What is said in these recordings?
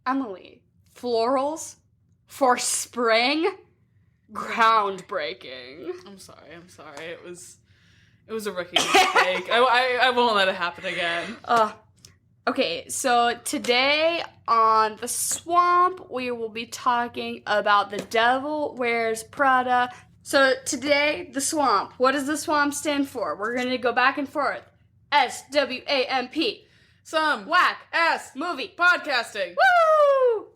Emily, florals for spring? Groundbreaking. I'm sorry. It was a rookie mistake. I won't let it happen again. Okay, so today on The Swamp, we will be talking about The Devil Wears Prada. So today, The Swamp. What does The Swamp stand for? We're going to go back and forth. SWAMP. Some Whack. ass Movie. podcasting. Woo!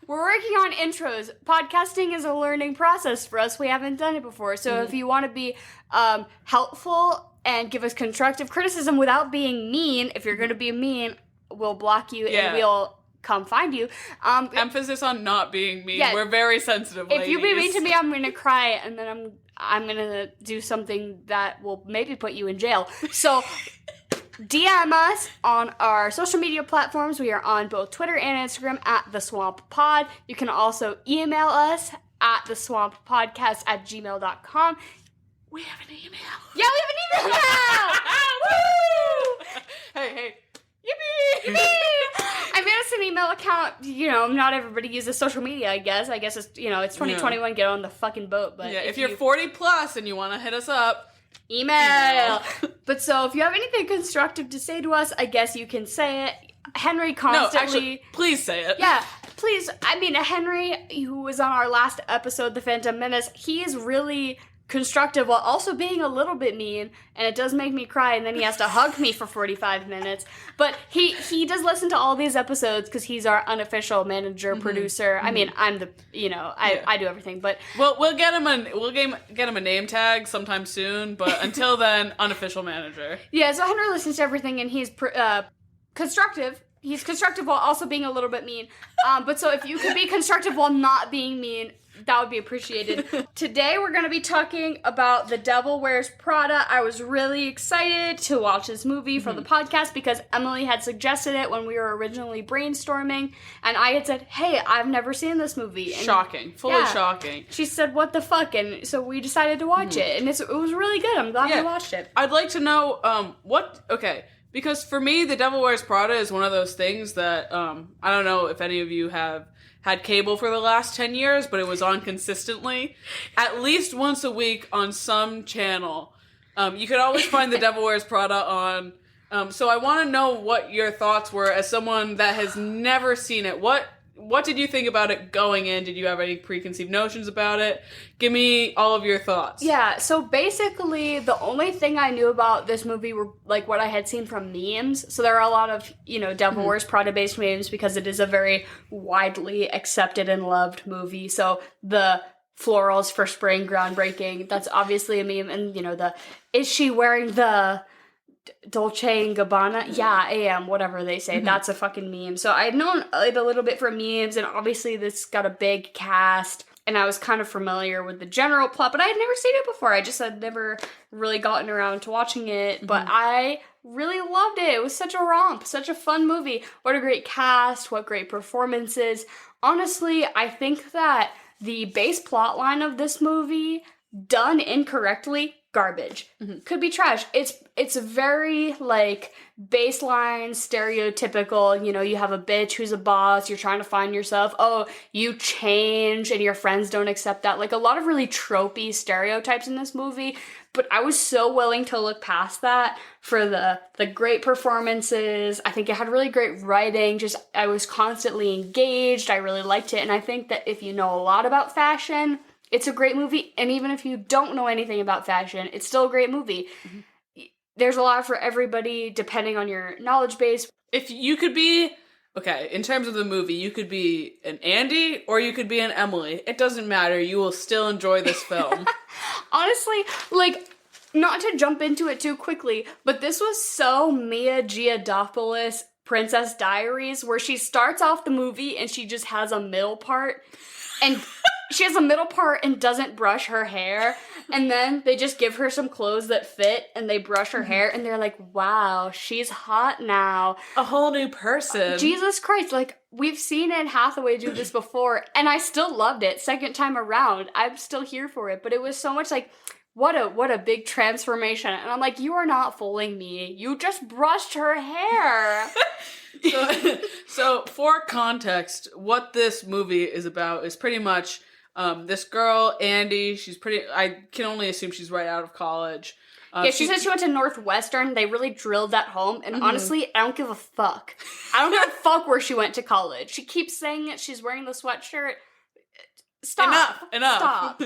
We're working on intros. Podcasting is a learning process for us. We haven't done it before. So if you want to be helpful and give us constructive criticism without being mean, if you're going to be mean, we'll block you and we'll come find you. Emphasis on not being mean. Yeah. We're very sensitive ladies. If you be mean to me, I'm going to cry and then I'm going to do something that will maybe put you in jail. So DM us on our social media platforms. We are on both Twitter and Instagram at The Swamp Pod. You can also email us at theswamppodcast@gmail.com. We have an email. Yeah, we have an email now! Woo! Hey. Yippee! I made us an email account. You know, not everybody uses social media, I guess. I guess it's, it's 2021, get on the fucking boat. But if you're 40 plus and you want to hit us up, email. But so if you have anything constructive to say to us, I guess you can say it. Henry constantly... No, actually, please say it. Yeah, please. I mean, Henry, who was on our last episode, The Phantom Menace, he is really constructive while also being a little bit mean, and it does make me cry, and then he has to hug me for 45 minutes. But he does listen to all these episodes because he's our unofficial manager, producer. I mean, I'm the, I do everything, but... We'll get him a name tag sometime soon, but until then, unofficial manager. Yeah, so Henry listens to everything, and he's constructive. He's constructive while also being a little bit mean. But so if you could be constructive while not being mean, that would be appreciated. Today we're going to be talking about The Devil Wears Prada. I was really excited to watch this movie for the podcast because Emily had suggested it when we were originally brainstorming, and I had said, hey, I've never seen this movie. And shocking. Fully shocking. She said, what the fuck? And so we decided to watch it, and it was really good. I'm glad we watched it. I'd like to know, because for me, The Devil Wears Prada is one of those things that, I don't know if any of you have had cable for the last 10 years, but it was on consistently, at least once a week on some channel. You could always find The Devil Wears Prada on. So I want to know what your thoughts were as someone that has never seen it. What did you think about it going in? Did you have any preconceived notions about it? Give me all of your thoughts. Yeah, so basically the only thing I knew about this movie were like what I had seen from memes. So there are a lot of, Devil Wears Prada based memes because it is a very widely accepted and loved movie. So the florals for spring, groundbreaking, that's obviously a meme. And, is she wearing the Dolce and Gabbana? Yeah, I am, whatever they say. That's a fucking meme. So I had known it a little bit from memes, and obviously this got a big cast, and I was kind of familiar with the general plot, but I had never seen it before. I just had never really gotten around to watching it, but I really loved it. It was such a romp, such a fun movie. What a great cast, what great performances. Honestly, I think that the base plot line of this movie, done incorrectly, garbage. Could be trash. It's very, baseline, stereotypical, you have a bitch who's a boss, you're trying to find yourself, you change, and your friends don't accept that. A lot of really tropey stereotypes in this movie, but I was so willing to look past that for the great performances. I think it had really great writing, I was constantly engaged, I really liked it, and I think that if you know a lot about fashion, it's a great movie, and even if you don't know anything about fashion, it's still a great movie. There's a lot for everybody, depending on your knowledge base. If you could be, in terms of the movie, you could be an Andy or you could be an Emily. It doesn't matter. You will still enjoy this film. Honestly, not to jump into it too quickly, but this was so Mia Giadopolis Princess Diaries, where she starts off the movie and she just has a middle part, and she has a middle part and doesn't brush her hair, and then they just give her some clothes that fit, and they brush her hair, and they're like, wow, she's hot now. A whole new person. Jesus Christ, we've seen Anne Hathaway do this before, and I still loved it. Second time around, I'm still here for it, but it was so much what a big transformation. And I'm like, you are not fooling me. You just brushed her hair. So for context, what this movie is about is pretty much this girl, Andy. I can only assume she's right out of college. She said she went to Northwestern. They really drilled that home. And honestly, I don't give a fuck. I don't give a fuck where she went to college. She keeps saying it. She's wearing the sweatshirt. Stop. Enough. Stop.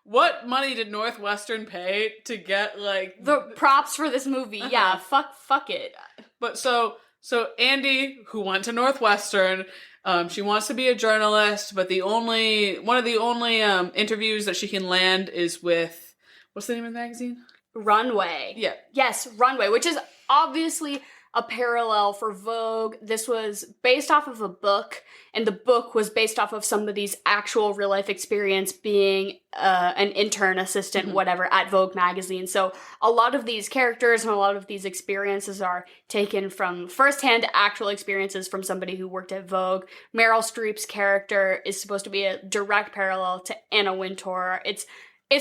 What money did Northwestern pay to get, the props for this movie? Yeah, fuck it. But so Andy, who went to Northwestern, she wants to be a journalist, but one of the only interviews that she can land is with, what's the name of the magazine? Runway. Yeah. Yes, Runway, which is obviously a parallel for Vogue. This was based off of a book, and the book was based off of somebody's actual real-life experience being an intern, assistant, whatever, at Vogue magazine. So a lot of these characters and a lot of these experiences are taken from firsthand actual experiences from somebody who worked at Vogue. Meryl Streep's character is supposed to be a direct parallel to Anna Wintour. It's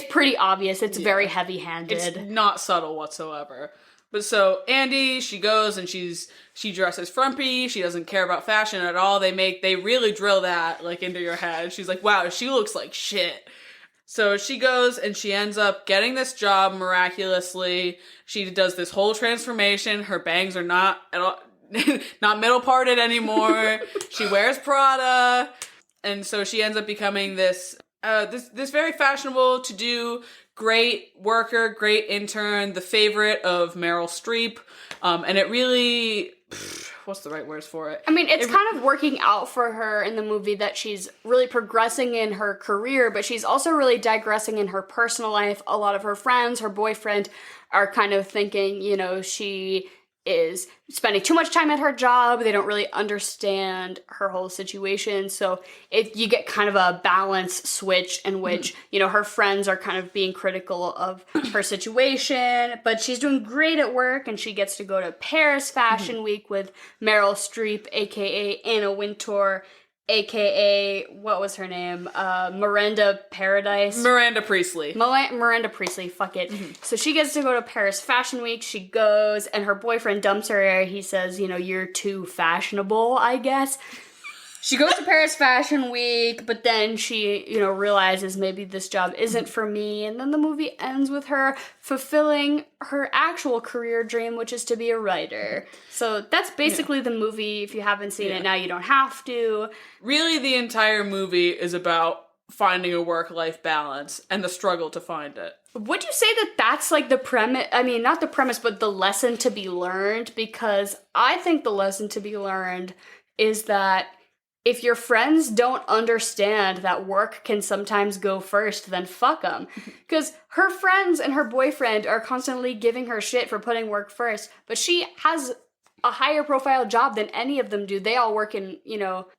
pretty obvious. It's very heavy-handed. It's not subtle whatsoever. But so Andy, she goes and she dresses frumpy. She doesn't care about fashion at all. They really drill that into your head. She's like, wow, she looks like shit. So she goes and she ends up getting this job miraculously. She does this whole transformation. Her bangs are not at all, not middle parted anymore. She wears Prada. And so she ends up becoming this very fashionable, to-do, great worker, great intern, the favorite of Meryl Streep. And it really, what's the right words for it? I mean, it's kind of working out for her in the movie that she's really progressing in her career, but she's also really digressing in her personal life. A lot of her friends, her boyfriend, are kind of thinking, she is spending too much time at her job. They don't really understand her whole situation. So you get kind of a balance switch in which, her friends are kind of being critical of her situation, but she's doing great at work, and she gets to go to Paris Fashion Week with Meryl Streep, aka Anna Wintour, aka, what was her name? Miranda Priestly. Miranda Priestly, fuck it. So she gets to go to Paris Fashion Week. She goes, and her boyfriend dumps her. He says, you're too fashionable, I guess. She goes to Paris Fashion Week, but then she, realizes maybe this job isn't for me. And then the movie ends with her fulfilling her actual career dream, which is to be a writer. So that's basically the movie. If you haven't seen it now, you don't have to. Really, the entire movie is about finding a work-life balance and the struggle to find it. Would you say that that's the premise? I mean, not the premise, but the lesson to be learned? Because I think the lesson to be learned is that if your friends don't understand that work can sometimes go first, then fuck them. Because her friends and her boyfriend are constantly giving her shit for putting work first, but she has a higher profile job than any of them do. They all work in,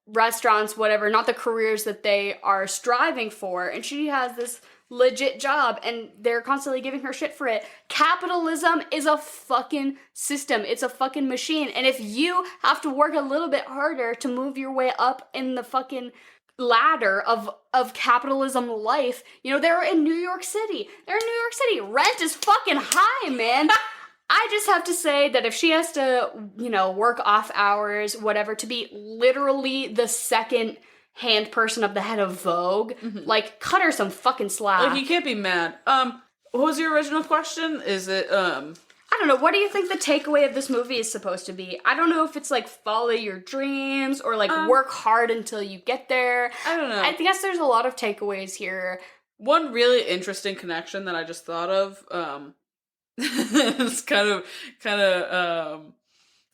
restaurants, whatever, not the careers that they are striving for. And she has this legit job, and they're constantly giving her shit for it. Capitalism is a fucking system. It's a fucking machine. And if you have to work a little bit harder to move your way up in the fucking ladder of capitalism life, they're in New York City. Rent is fucking high, man. I just have to say that if she has to, work off hours, whatever, to be literally the second hand person of the head of Vogue, cut her some fucking slack. You can't be mad. What was your original question? Is it, I don't know. What do you think the takeaway of this movie is supposed to be? I don't know if it's follow your dreams or work hard until you get there. I don't know. I guess there's a lot of takeaways here. One really interesting connection that I just thought of, it's kind of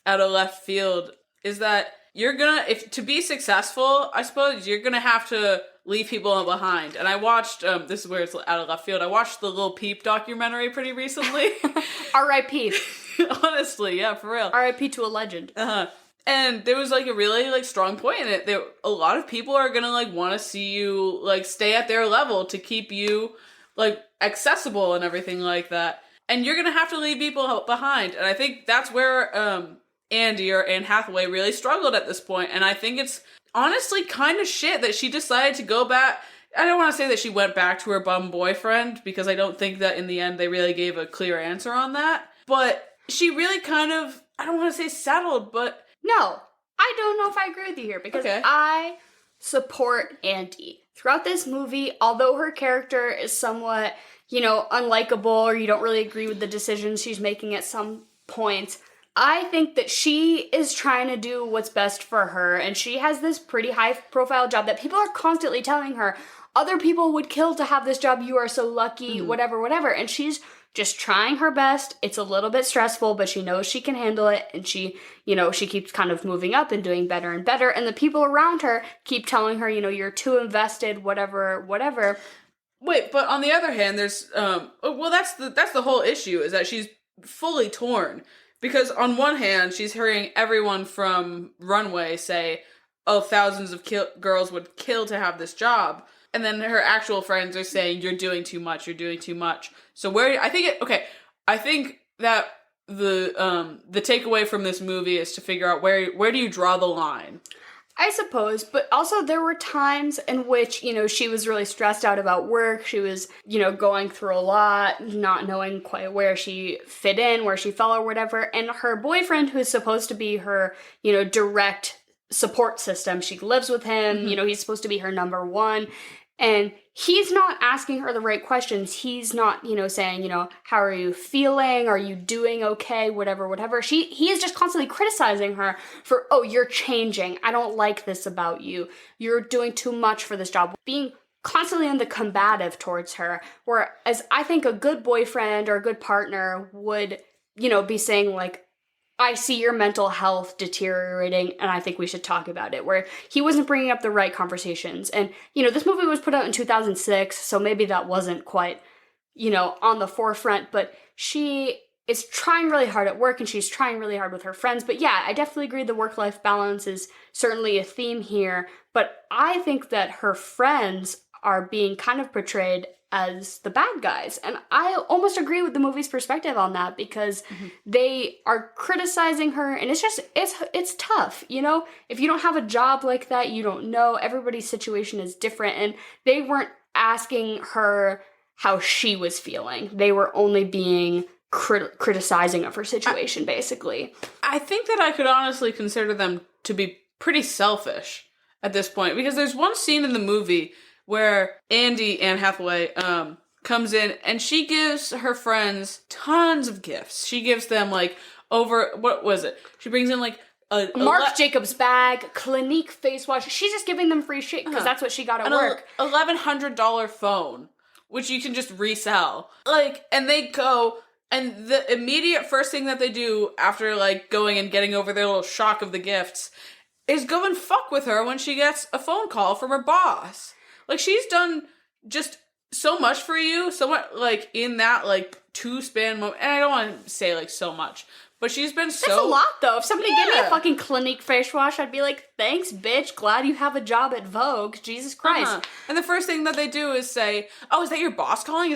out of left field, is that you're gonna, to be successful, I suppose you're gonna have to leave people behind. And I watched, this is where it's out of left field, I watched the Lil Peep documentary pretty recently. R.I.P. Honestly, yeah, for real. R.I.P. to a legend. And there was a really strong point in it. A lot of people are gonna want to see you stay at their level to keep you accessible and everything like that. And you're gonna have to leave people behind. And I think that's where Andy or Anne Hathaway really struggled at this point. And I think it's honestly kind of shit that she decided to go back. I don't want to say that she went back to her bum boyfriend, because I don't think that in the end they really gave a clear answer on that. But she really kind of, I don't want to say settled, but no, I don't know if I agree with you here because I support Andy. Throughout this movie, although her character is somewhat, unlikable or you don't really agree with the decisions she's making at some points, I think that she is trying to do what's best for her, and she has this pretty high-profile job that people are constantly telling her, other people would kill to have this job, you are so lucky, whatever, and she's just trying her best. It's a little bit stressful, but she knows she can handle it, and she keeps kind of moving up and doing better and better, and the people around her keep telling her, you're too invested, whatever. Wait, but on the other hand, there's, that's the whole issue, is that she's fully torn. Because on one hand, she's hearing everyone from Runway say, oh, thousands of girls would kill to have this job. And then her actual friends are saying, you're doing too much. So I think that the takeaway from this movie is to figure out where do you draw the line? I suppose, but also there were times in which, she was really stressed out about work. She was, going through a lot, not knowing quite where she fit in, where she fell or whatever. And her boyfriend, who's supposed to be her, direct support system, she lives with him, he's supposed to be her number one. And he's not asking her the right questions. He's not, saying, how are you feeling? Are you doing okay? Whatever. He is just constantly criticizing her for, oh, you're changing. I don't like this about you. You're doing too much for this job. Being constantly on the combative towards her. Whereas I think a good boyfriend or a good partner would, be saying like, I see your mental health deteriorating, and I think we should talk about it, where he wasn't bringing up the right conversations. And, this movie was put out in 2006, so maybe that wasn't quite, on the forefront, but she is trying really hard at work, and she's trying really hard with her friends. But yeah, I definitely agree the work-life balance is certainly a theme here, but I think that her friends are being kind of portrayed as the bad guys. And I almost agree with the movie's perspective on that because they are criticizing her, and it's tough, If you don't have a job like that, you don't know. Everybody's situation is different, and they weren't asking her how she was feeling. They were only being criticizing of her situation, basically. I think that I could honestly consider them to be pretty selfish at this point, because there's one scene in the movie where Anne Hathaway, comes in and she gives her friends tons of gifts. She gives them what was it? She brings in a Marc Jacobs bag, Clinique face wash. She's just giving them free shit because that's what she got at work. $1,100 phone, which you can just resell. And they go, and the immediate first thing that they do after going and getting over their little shock of the gifts is go and fuck with her when she gets a phone call from her boss. She's done just so much for you, so much, in that, 2-span moment, and I don't want to say, so much, but she's been so... That's a lot, though. If somebody gave me a fucking Clinique face wash, I'd be like, thanks, bitch, glad you have a job at Vogue, Jesus Christ. And the first thing that they do is say, oh, is that your boss calling?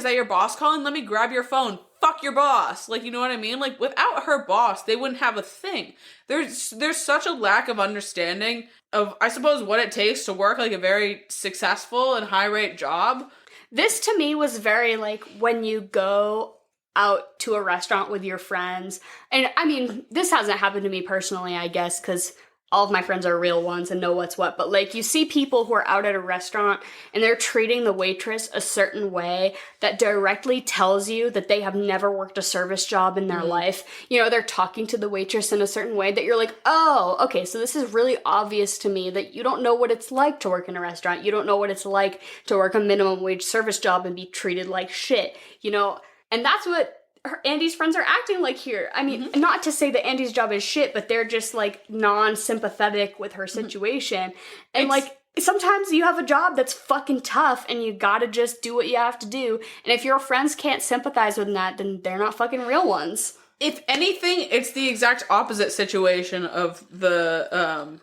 Let me grab your phone. Fuck your boss. You know what I mean? Without her boss, they wouldn't have a thing. There's such a lack of understanding of, I suppose, what it takes to work a very successful and high-rate job. This, to me, was very, when you go out to a restaurant with your friends. And, I mean, this hasn't happened to me personally, I guess, because all of my friends are real ones and know what's what. But, you see people who are out at a restaurant and they're treating the waitress a certain way that directly tells you that they have never worked a service job in their life. They're talking to the waitress in a certain way that you're like, oh, okay, so this is really obvious to me that you don't know what it's like to work in a restaurant. You don't know what it's like to work a minimum wage service job and be treated like shit, And that's what Andy's friends are acting like here. I mean, not to say that Andy's job is shit, but they're just non-sympathetic with her situation. And sometimes you have a job that's fucking tough and you gotta just do what you have to do. And if your friends can't sympathize with that, then they're not fucking real ones. If anything, it's the exact opposite situation of the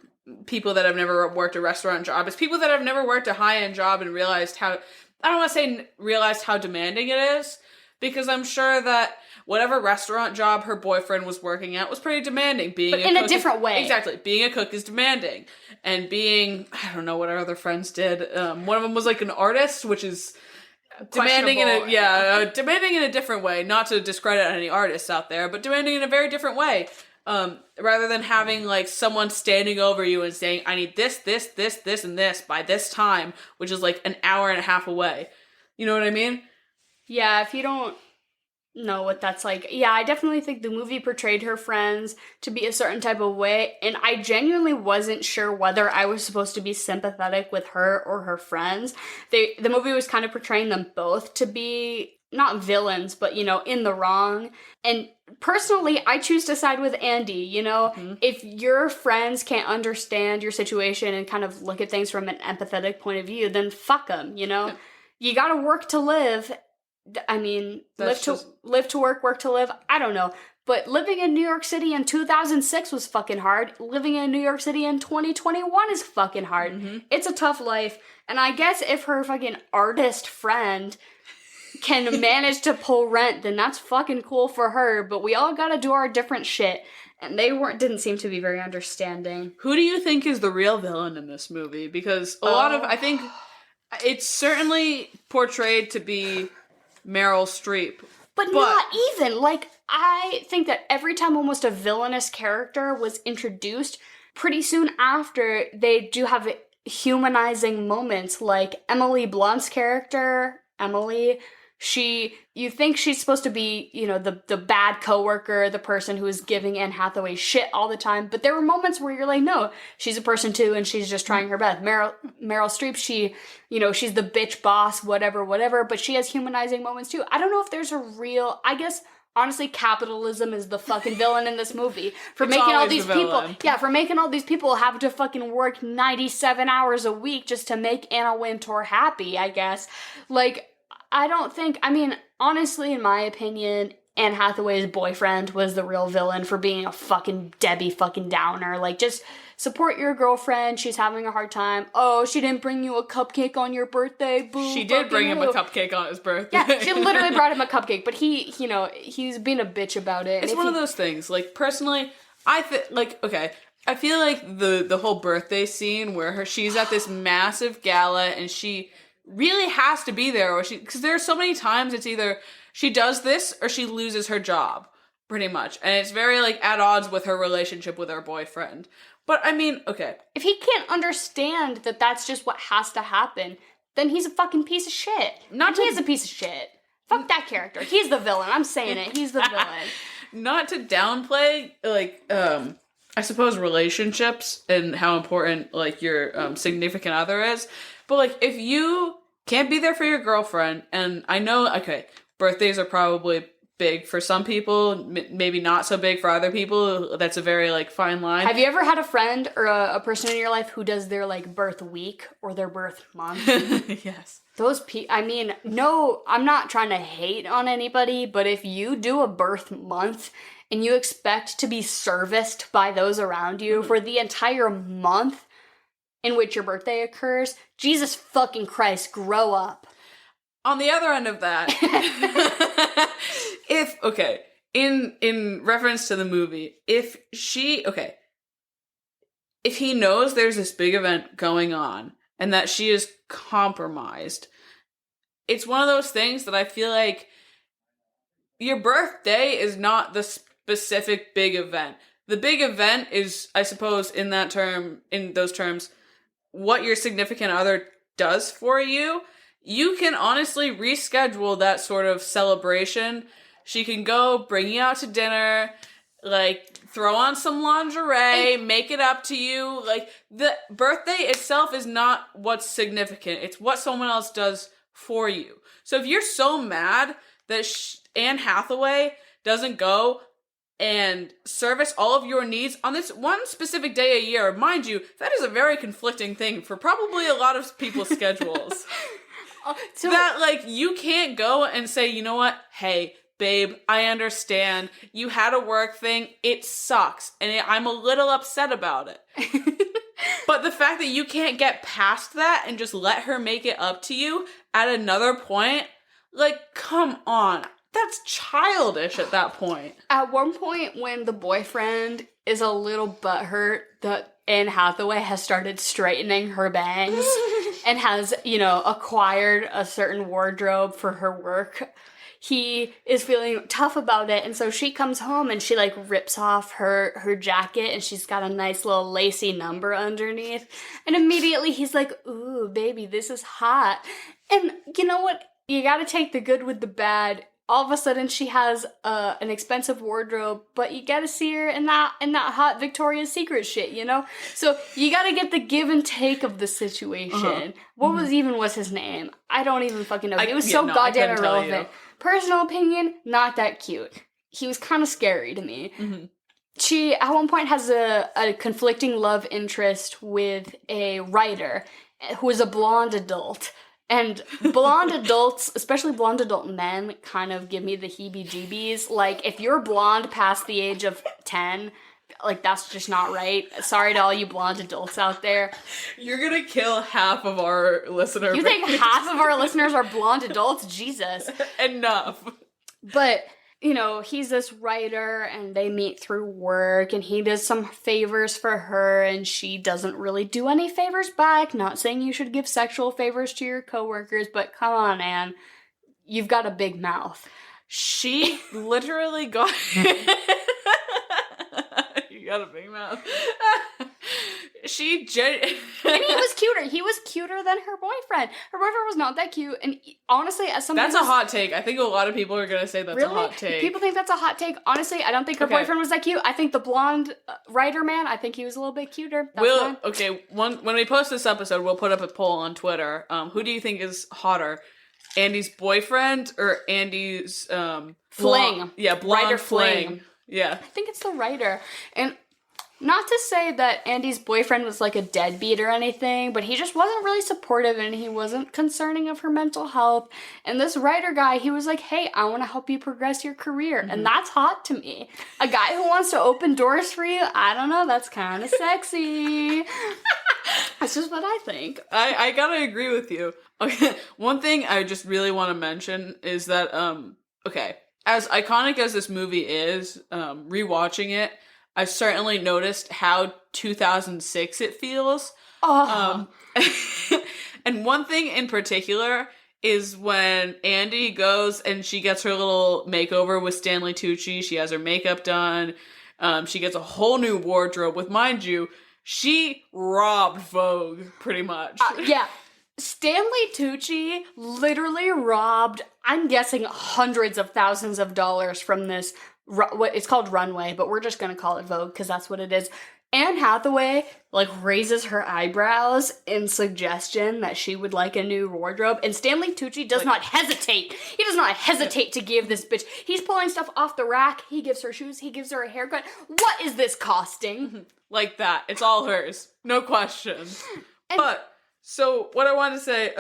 people that have never worked a restaurant job. It's people that have never worked a high-end job and realized how demanding it is. Because I'm sure that whatever restaurant job her boyfriend was working at was pretty demanding. But in a different way. Exactly. Being a cook is demanding. And being, I don't know what our other friends did. One of them was an artist, which is demanding demanding in a different way. Not to discredit any artists out there, but demanding in a very different way. rather than having like someone standing over you and saying, I need this, and this by this time, which is like an hour and a half away. You know what I mean? Yeah, if you don't know what that's like. Yeah, I definitely think the movie portrayed her friends to be a certain type of way, and I genuinely wasn't sure whether I was supposed to be sympathetic with her or her friends. The movie was kind of portraying them both to be not villains, but, you know, in the wrong. And personally, I choose to side with Andy, you know? Mm-hmm. If your friends can't understand your situation and kind of look at things from an empathetic point of view, then fuck them, you know? Yeah. You gotta work to live. I mean, live to work to live. I don't know. But living in New York City in 2006 was fucking hard. Living in New York City in 2021 is fucking hard. Mm-hmm. It's a tough life. And I guess if her fucking artist friend can manage to pull rent, then that's fucking cool for her. But we all gotta do our different shit. And they didn't seem to be very understanding. Who do you think is the real villain in this movie? Because I think it's certainly portrayed to be Meryl Streep. But not even. Like, I think that every time almost a villainous character was introduced, pretty soon after, they do have humanizing moments. Like Emily Blunt's character, Emily, you think she's supposed to be, you know, the bad coworker, the person who is giving Anne Hathaway shit all the time. But there were moments where you're like, no, she's a person too, and she's just trying her best. Meryl Streep, she's the bitch boss, whatever, but she has humanizing moments too. I don't know if there's I guess, honestly, capitalism is the fucking villain in this movie. For making all these people have to fucking work 97 hours a week just to make Anna Wintour happy, I guess. Like, honestly, in my opinion, Anne Hathaway's boyfriend was the real villain for being a fucking Debbie fucking Downer. Like, just support your girlfriend. She's having a hard time. Oh, she didn't bring you a cupcake on your birthday. Boo. She did bring him a cupcake on his birthday. Yeah, she literally brought him a cupcake, but he's being a bitch about it. It's one of those things. Like, personally, I feel like the whole birthday scene where she's at this massive gala and she really has to be there, because there are so many times it's either she does this or she loses her job, pretty much, and it's very like at odds with her relationship with her boyfriend. But I mean, okay, if he can't understand that that's just what has to happen, then he's a fucking piece of shit. He's a piece of shit. Fuck that character. He's the villain. I'm saying it. He's the villain. Not to downplay, like, I suppose relationships and how important like your significant other is, but like if you can't be there for your girlfriend, and I know, okay, birthdays are probably big for some people, maybe not so big for other people. That's a very like fine line. Have you ever had a friend or a person in your life who does their like birth week or their birth month? Yes. Those people, no, I'm not trying to hate on anybody, but if you do a birth month and you expect to be serviced by those around you for the entire month in which your birthday occurs, Jesus fucking Christ, grow up. On the other end of that, in reference to the movie, if he knows there's this big event going on and that she is compromised, it's one of those things that I feel like your birthday is not the specific big event. The big event is, I suppose, in those terms, what your significant other does for you. You can honestly reschedule that sort of celebration. She can go bring you out to dinner, like throw on some lingerie, make it up to you. Like, the birthday itself is not what's significant. It's what someone else does for you. So if you're so mad that Anne Hathaway doesn't go and service all of your needs on this one specific day a year, mind you, that is a very conflicting thing for probably a lot of people's schedules. That, like, you can't go and say, you know what, hey, babe, I understand. You had a work thing. It sucks. And I'm a little upset about it. But the fact that you can't get past that and just let her make it up to you at another point, like, come on. That's childish at that point. At one point, when the boyfriend is a little butthurt that Anne Hathaway has started straightening her bangs and has, acquired a certain wardrobe for her work, he is feeling tough about it, and so she comes home and she like rips off her jacket, and she's got a nice little lacy number underneath, and immediately he's like, ooh, baby, this is hot. And you know what? You gotta take the good with the bad. All of a sudden she has an expensive wardrobe, but you gotta see her in that hot Victoria's Secret shit, you know? So you gotta get the give and take of the situation. What was his name? I don't even fucking know. He was goddamn irrelevant. Personal opinion, not that cute. He was kind of scary to me. She, at one point, has a conflicting love interest with a writer who is a blonde adult. And blonde adults, especially blonde adult men, kind of give me the heebie-jeebies. Like, if you're blonde past the age of 10, like, that's just not right. Sorry to all you blonde adults out there. You're gonna kill half of our listener You think half of our listeners are blonde adults? Jesus. Enough. But, you know, he's this writer, and they meet through work, and he does some favors for her, and she doesn't really do any favors back. Not saying you should give sexual favors to your coworkers, but come on, Anne. You've got a big mouth. She literally got... You got a big mouth. And he was cuter. He was cuter than her boyfriend. Her boyfriend was not that cute. And honestly, as someone That's a hot take. I think a lot of people are going to say that's a hot take. People think that's a hot take. Honestly, I don't think her boyfriend was that cute. I think the blonde writer man, I think he was a little bit cuter. When we post this episode, we'll put up a poll on Twitter. Who do you think is hotter? Andy's boyfriend or Andy's fling? Blonde writer fling. Yeah. I think it's the writer. And not to say that Andy's boyfriend was like a deadbeat or anything, but he just wasn't really supportive and he wasn't concerning of her mental health. And this writer guy, he was like, hey, I want to help you progress your career. And that's hot to me. A guy who wants to open doors for you, I don't know, that's kind of sexy. That's just what I think. I gotta agree with you. Okay, one thing I just really want to mention is that, as iconic as this movie is, rewatching it, I've certainly noticed how 2006 it feels. And one thing in particular is when Andy goes and she gets her little makeover with Stanley Tucci. She has her makeup done. She gets a whole new wardrobe with, mind you, she robbed Vogue, pretty much. Yeah. Stanley Tucci literally robbed, I'm guessing, hundreds of thousands of dollars from this, what it's called Runway, but we're just going to call it Vogue because that's what it is. Anne Hathaway, raises her eyebrows in suggestion that she would like a new wardrobe, and Stanley Tucci does not hesitate. He does not hesitate to give this bitch. He's pulling stuff off the rack. He gives her shoes. He gives her a haircut. What is this costing? Like that. It's all hers. No question. So what I want to say,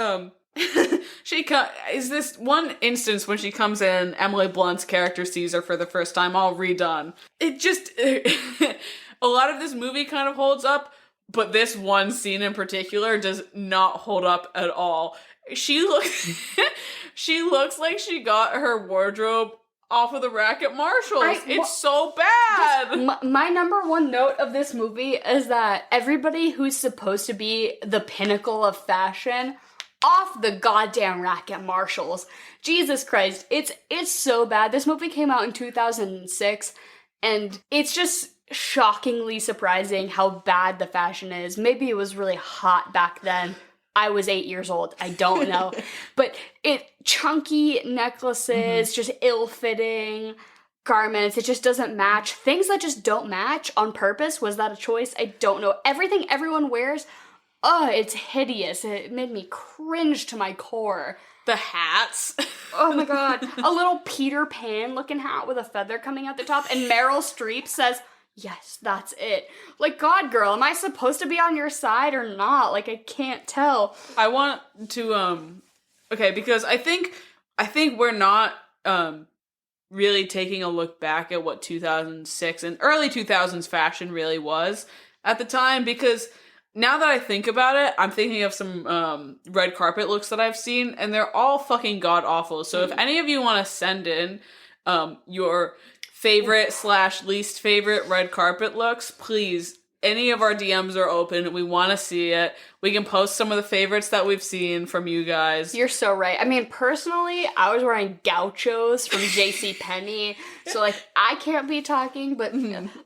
is this one instance when she comes in, Emily Blunt's character sees her for the first time, all redone. It just, a lot of this movie kind of holds up, but this one scene in particular does not hold up at all. She looks like she got her wardrobe off of the rack at Marshall's. It's so bad. My number one note of this movie is that everybody who's supposed to be the pinnacle of fashion off the goddamn rack at Marshall's. Jesus Christ, it's so bad. This movie came out in 2006, and it's just shockingly surprising how bad the fashion is. Maybe it was really hot back then. I was 8 years old. I don't know. But chunky necklaces, just ill-fitting garments. It just doesn't match. Things that just don't match on purpose. Was that a choice? I don't know. Everything everyone wears, it's hideous. It made me cringe to my core. The hats. Oh my god. A little Peter Pan looking hat with a feather coming out the top. And Meryl Streep says, yes, that's it. God, girl, am I supposed to be on your side or not? I can't tell. I want to, because I think we're not, really taking a look back at what 2006 and early 2000s fashion really was at the time, because now that I think about it, I'm thinking of some, red carpet looks that I've seen, and they're all fucking god-awful. So if any of you want to send in, your favorite / least favorite red carpet looks, please any of our DMs are open. We want to see it. We can post some of the favorites that we've seen from you guys. You're so right. I mean, personally, I was wearing gauchos from JCPenney, so, like, I can't be talking, but,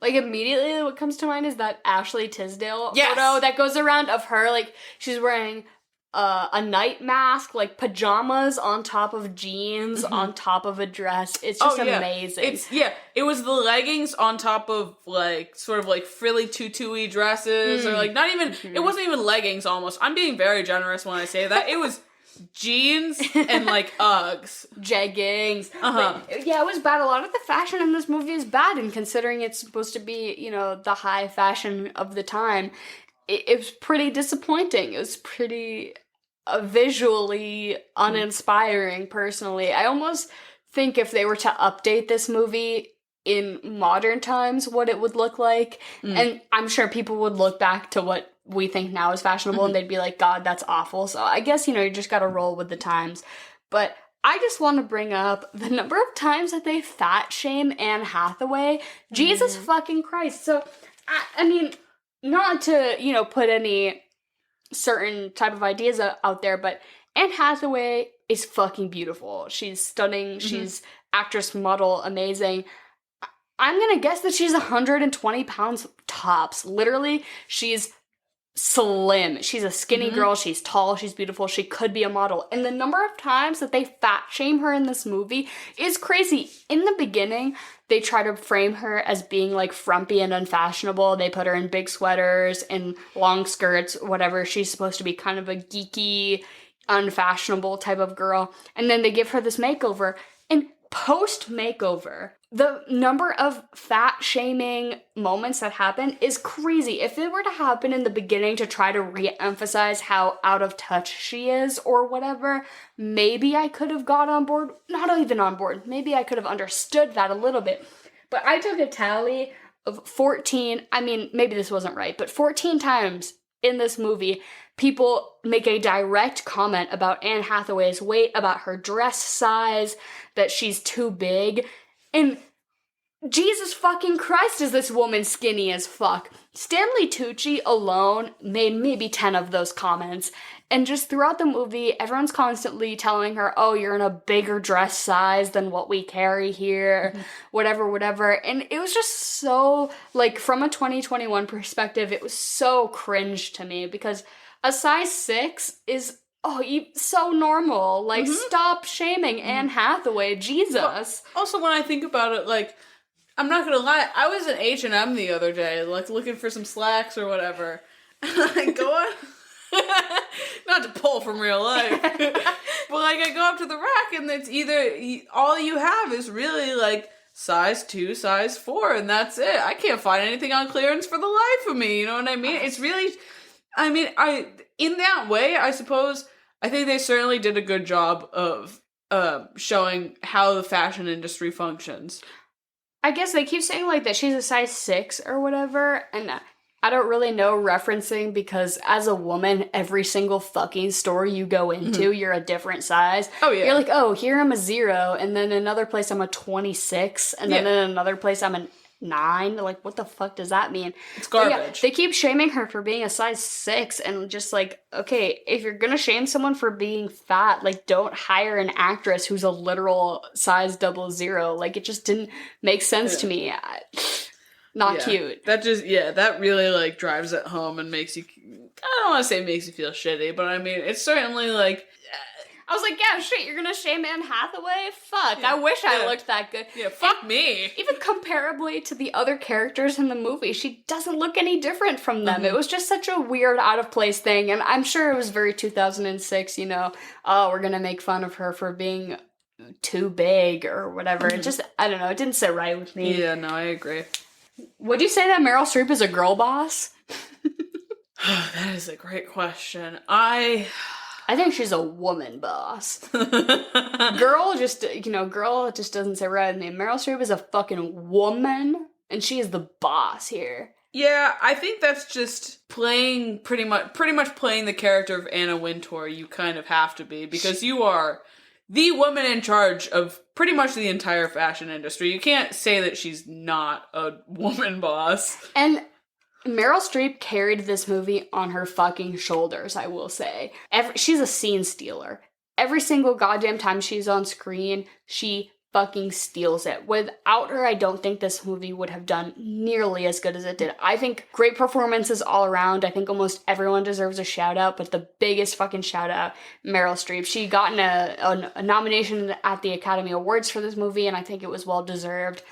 like, immediately what comes to mind is that Ashley Tisdale photo that goes around of her, like, she's wearing a night mask, like pajamas on top of jeans, on top of a dress. It's just amazing. It was the leggings on top of, like, sort of like frilly tutu-y dresses, or like not even, it wasn't even leggings almost. I'm being very generous when I say that. It was jeans and like Uggs. Jeggings. But, yeah, it was bad. A lot of the fashion in this movie is bad, and considering it's supposed to be, you know, the high fashion of the time, it was pretty disappointing. It was pretty visually uninspiring, personally. I almost think if they were to update this movie in modern times, what it would look like, and I'm sure people would look back to what we think now is fashionable and they'd be like, God, that's awful. So I guess, you know, you just gotta roll with the times. But I just want to bring up the number of times that they fat shame Anne Hathaway. Jesus fucking Christ. So, I mean, not to, you know, put any certain type of ideas out there, but Anne Hathaway is fucking beautiful. She's stunning. She's actress, model, amazing. I'm gonna guess that she's 120 pounds tops. Literally, she's slim. She's a skinny girl. She's tall. She's beautiful. She could be a model. And the number of times that they fat shame her in this movie is crazy. In the beginning, they try to frame her as being like frumpy and unfashionable. They put her in big sweaters and long skirts, whatever. She's supposed to be kind of a geeky, unfashionable type of girl. And then they give her this makeover. And post-makeover, the number of fat-shaming moments that happen is crazy. If it were to happen in the beginning to try to re-emphasize how out of touch she is or whatever, maybe I could have got on board. Not even on board. Maybe I could have understood that a little bit. But I took a tally of 14, I mean, maybe this wasn't right, but 14 times in this movie, people make a direct comment about Anne Hathaway's weight, about her dress size, that she's too big. And Jesus fucking Christ, is this woman skinny as fuck. Stanley Tucci alone made maybe 10 of those comments. And just throughout the movie, everyone's constantly telling her, oh, you're in a bigger dress size than what we carry here, whatever. And it was just so, like, from a 2021 perspective, it was so cringe to me, because a size 6 is, so normal. Like, stop shaming Anne Hathaway. Jesus. Well, also, when I think about it, like, I'm not gonna lie, I was in H&M the other day, like, looking for some slacks or whatever. And I go on... not to pull from real life, but, like, I go up to the rack and it's either, all you have is really, like, size 2, size 4, and that's it. I can't find anything on clearance for the life of me, you know what I mean? It's really, I mean, in that way, I suppose, I think they certainly did a good job of showing how the fashion industry functions. I guess they keep saying, like, that she's a size 6 or whatever, and I don't really know referencing, because as a woman, every single fucking store you go into, you're a different size. Oh, yeah. You're like, oh, here I'm a 0, and then another place I'm a 26, and then in another place I'm a 9. Like, what the fuck does that mean? It's garbage. Yeah, they keep shaming her for being a size 6, and just like, okay, if you're gonna shame someone for being fat, like, don't hire an actress who's a literal size 00. Like, it just didn't make sense to me. Not cute. That just, that really, like, drives it home and makes you, I don't want to say makes you feel shitty, but I mean, it's certainly, like... I was like, yeah, shit, you're gonna shame Anne Hathaway? Fuck, I wish I looked that good. Yeah, fuck me. Even comparably to the other characters in the movie, she doesn't look any different from them. It was just such a weird, out-of-place thing, and I'm sure it was very 2006, you know, oh, we're gonna make fun of her for being too big or whatever. It just, I don't know, it didn't sit right with me. Yeah, no, I agree. Would you say that Meryl Streep is a girl boss? That is a great question. I think she's a woman boss. Girl just doesn't say right. I mean, Meryl Streep is a fucking woman, and she is the boss here. Yeah, I think that's just playing pretty much playing the character of Anna Wintour. You kind of have to be, because you are the woman in charge of pretty much the entire fashion industry. You can't say that she's not a woman boss. And Meryl Streep carried this movie on her fucking shoulders, I will say. She's a scene stealer. Every single goddamn time she's on screen, she fucking steals it. Without her, I don't think this movie would have done nearly as good as it did. I think great performances all around. I think almost everyone deserves a shout out, but the biggest fucking shout out, Meryl Streep. She got a nomination at the Academy Awards for this movie, and I think it was well deserved.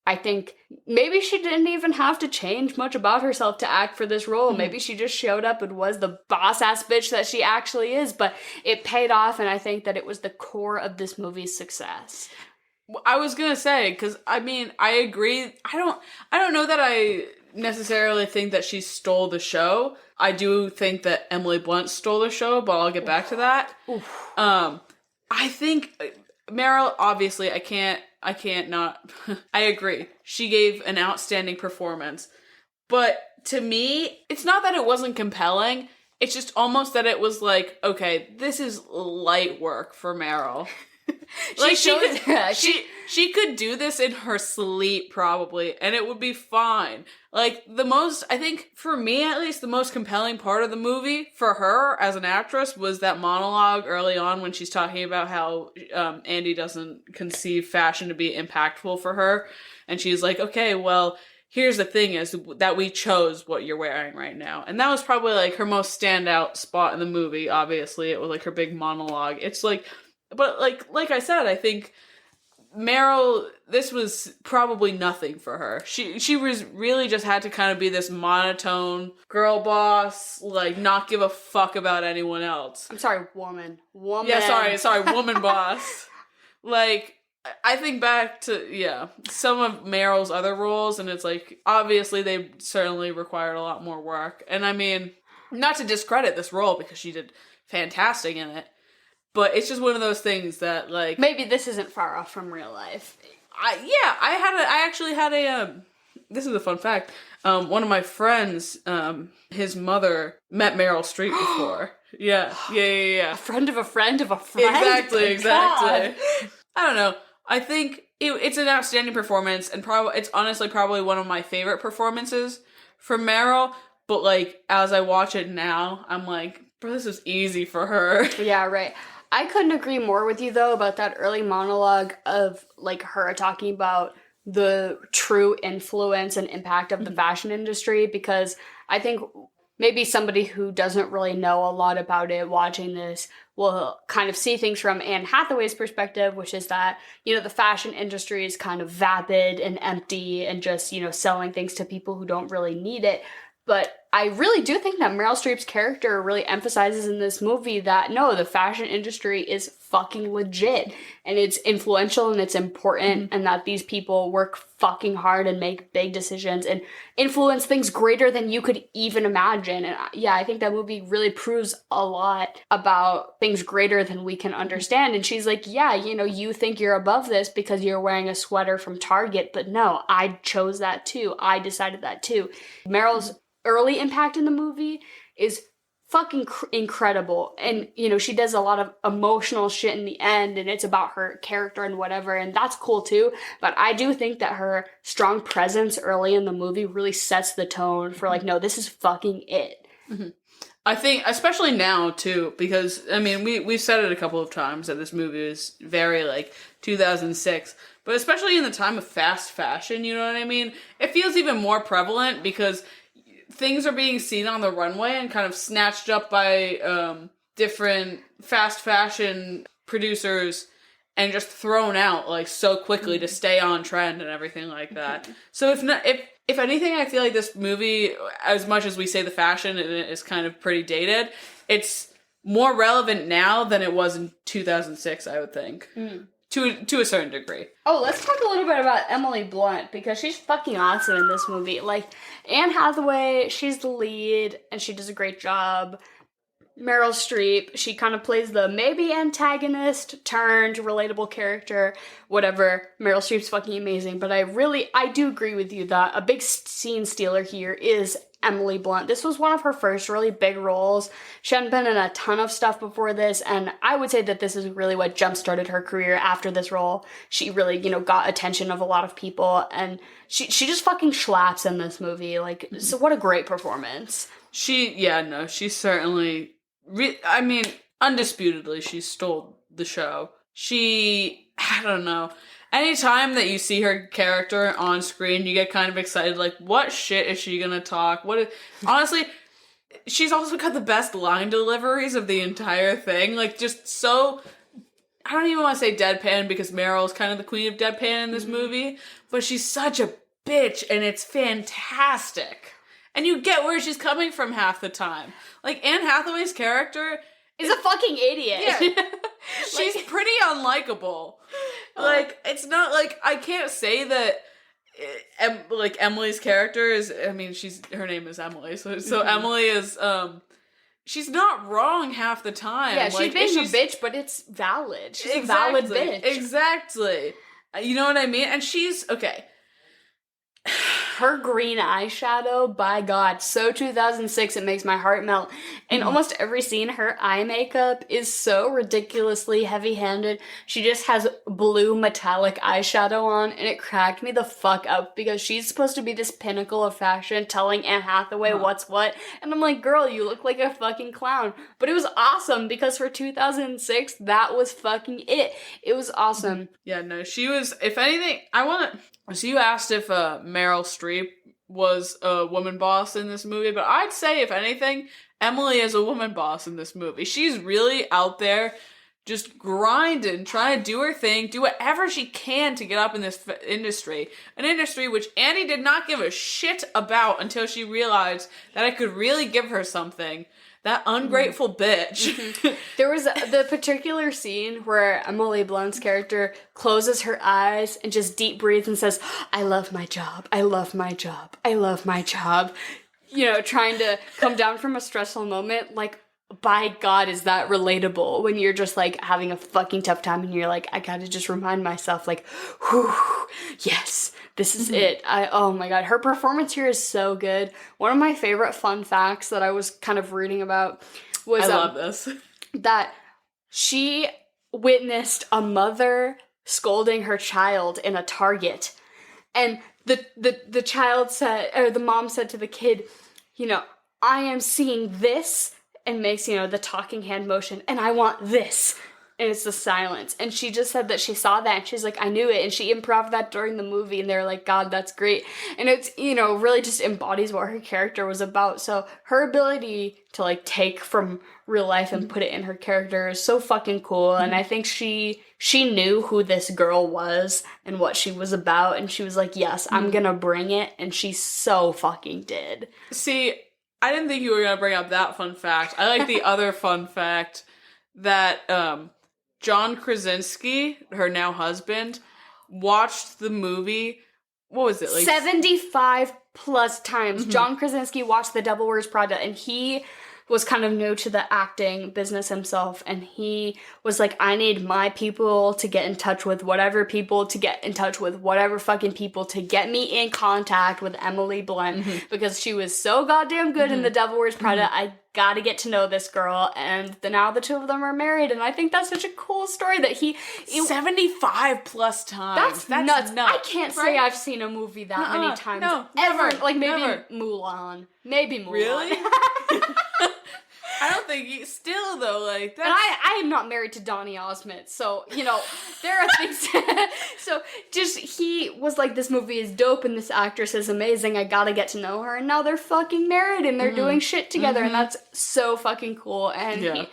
I think maybe she didn't even have to change much about herself to act for this role. Maybe she just showed up and was the boss-ass bitch that she actually is, but it paid off, and I think that it was the core of this movie's success. I was gonna say, because I mean, I agree. I don't know that I necessarily think that she stole the show. I do think that Emily Blunt stole the show, but I'll get back to that. I think Meryl, obviously, I can't not. I agree. She gave an outstanding performance, but to me, it's not that it wasn't compelling. It's just almost that it was like, okay, this is light work for Meryl. Like she could do this in her sleep probably, and it would be fine. Like I think for me at least, the most compelling part of the movie for her as an actress was that monologue early on when she's talking about how Andy doesn't conceive fashion to be impactful for her, and she's like, okay, well, here's the thing is that we chose what you're wearing right now. And that was probably like her most standout spot in the movie. Obviously, it was like her big monologue. It's like, but like I said, I think Meryl, this was probably nothing for her. She was really just had to kind of be this monotone girl boss, like not give a fuck about anyone else. I'm sorry, woman. Yeah, sorry, woman boss. Like, I think back to, some of Meryl's other roles, and it's like, obviously they certainly required a lot more work. And I mean, not to discredit this role because she did fantastic in it, but it's just one of those things that, like... Maybe this isn't far off from real life. I actually had a, this is a fun fact. One of my friends, his mother met Meryl Streep before. Yeah. A friend of a friend of a friend? Exactly. God. I don't know. I think it's an outstanding performance, and it's honestly probably one of my favorite performances from Meryl, but, like, as I watch it now, I'm like, bro, this is easy for her. Yeah, right. I couldn't agree more with you, though, about that early monologue of, like, her talking about the true influence and impact of the fashion industry, because I think maybe somebody who doesn't really know a lot about it watching this will kind of see things from Anne Hathaway's perspective, which is that, you know, the fashion industry is kind of vapid and empty and just, you know, selling things to people who don't really need it. But I really do think that Meryl Streep's character really emphasizes in this movie that, no, the fashion industry is fucking legit, and it's influential and it's important, and that these people work fucking hard and make big decisions and influence things greater than you could even imagine. And yeah, I think that movie really proves a lot about things greater than we can understand. And she's like, yeah, you know, you think you're above this because you're wearing a sweater from Target, but no, I chose that too. I decided that too. Meryl's early impact in the movie is fucking incredible, and you know, she does a lot of emotional shit in the end, and it's about her character and whatever, and that's cool too. But I do think that her strong presence early in the movie really sets the tone for, like, no, this is fucking it. I think especially now too, because I mean, we've said it a couple of times that this movie is very like 2006, but especially in the time of fast fashion, you know what I mean, it feels even more prevalent because things are being seen on the runway and kind of snatched up by different fast fashion producers and just thrown out like so quickly to stay on trend and everything like that. So if anything, I feel like this movie, as much as we say the fashion is kind of pretty dated, it's more relevant now than it was in 2006, I would think. To a certain degree. Oh, let's talk a little bit about Emily Blunt, because she's fucking awesome in this movie. Like, Anne Hathaway, she's the lead, and she does a great job. Meryl Streep, she kind of plays the maybe antagonist turned relatable character, whatever. Meryl Streep's fucking amazing, but I do agree with you that a big scene stealer here is Emily Blunt. This was one of her first really big roles. She hadn't been in a ton of stuff before this, and I would say that this is really what jump-started her career after this role. She really, got attention of a lot of people, and she just fucking slaps in this movie. Like, so what a great performance. She certainly, undisputedly, she stole the show. I don't know. Anytime that you see her character on screen, you get kind of excited, like, what shit is she gonna talk? Honestly, she's also got the best line deliveries of the entire thing. Like, just so, I don't even want to say deadpan, because Meryl's kind of the queen of deadpan in this movie, but she's such a bitch, and it's fantastic. And you get where she's coming from half the time. Like, Anne Hathaway's character is a fucking idiot. Yeah. She's pretty unlikable. Like, it's not, like, I can't say that, Emily's character is, her name is Emily, so Emily is, she's not wrong half the time. Yeah, she's being a bitch, but it's valid. She's a valid bitch. Exactly. You know what I mean? And she's, okay. Her green eyeshadow, by God, so 2006, it makes my heart melt. In almost every scene, her eye makeup is so ridiculously heavy-handed. She just has blue metallic eyeshadow on, and it cracked me the fuck up, because she's supposed to be this pinnacle of fashion, telling Anne Hathaway what's what, and I'm like, girl, you look like a fucking clown. But it was awesome, because for 2006, that was fucking it. It was awesome. Yeah, no, she was, if anything, so you asked if Meryl Streep was a woman boss in this movie, but I'd say, if anything, Emily is a woman boss in this movie. She's really out there just grinding, trying to do her thing, do whatever she can to get up in this industry. An industry which Annie did not give a shit about until she realized that I could really give her something. That ungrateful bitch. There was the particular scene where Emily Blunt's character closes her eyes and just deep breathes and says, I love my job, I love my job, I love my job. Trying to come down from a stressful moment. Like, by God, is that relatable when you're just, like, having a fucking tough time and you're like, I gotta just remind myself, like, whew, yes, this is it. Oh my God, her performance here is so good. One of my favorite fun facts that I was kind of reading about was... I love this. That she witnessed a mother scolding her child in a Target. And the child said, or the mom said to the kid, I am seeing this, and makes, the talking hand motion, and I want this. And it's the silence. And she just said that she saw that, and she's like, I knew it. And she improv that during the movie, and they're like, God, that's great. And it's, really just embodies what her character was about. So her ability to, like, take from real life and put it in her character is so fucking cool. And I think she knew who this girl was and what she was about. And she was like, yes, I'm gonna bring it. And she so fucking did. See, I didn't think you were going to bring up that fun fact. I like the other fun fact that John Krasinski, her now husband, watched the movie, what was it? 75 plus times. John Krasinski watched The Devil Wears Prada, and he was kind of new to the acting business himself, and he was like, I need my people to get in touch with whatever people to get in touch with whatever fucking people to get me in contact with Emily Blunt, because she was so goddamn good in The Devil Wears Prada. I gotta get to know this girl, and now the two of them are married, and I think that's such a cool story that 75 plus times. That's nuts. I can't say I've seen a movie that many times. No, ever. Never, like, maybe never. Mulan. Maybe Mulan. Really? I don't think still though, like that's... And I am not married to Donny Osmond, so there are things. So just he was like, this movie is dope and this actress is amazing. I gotta get to know her, and now they're fucking married and they're doing shit together, and that's so fucking cool. And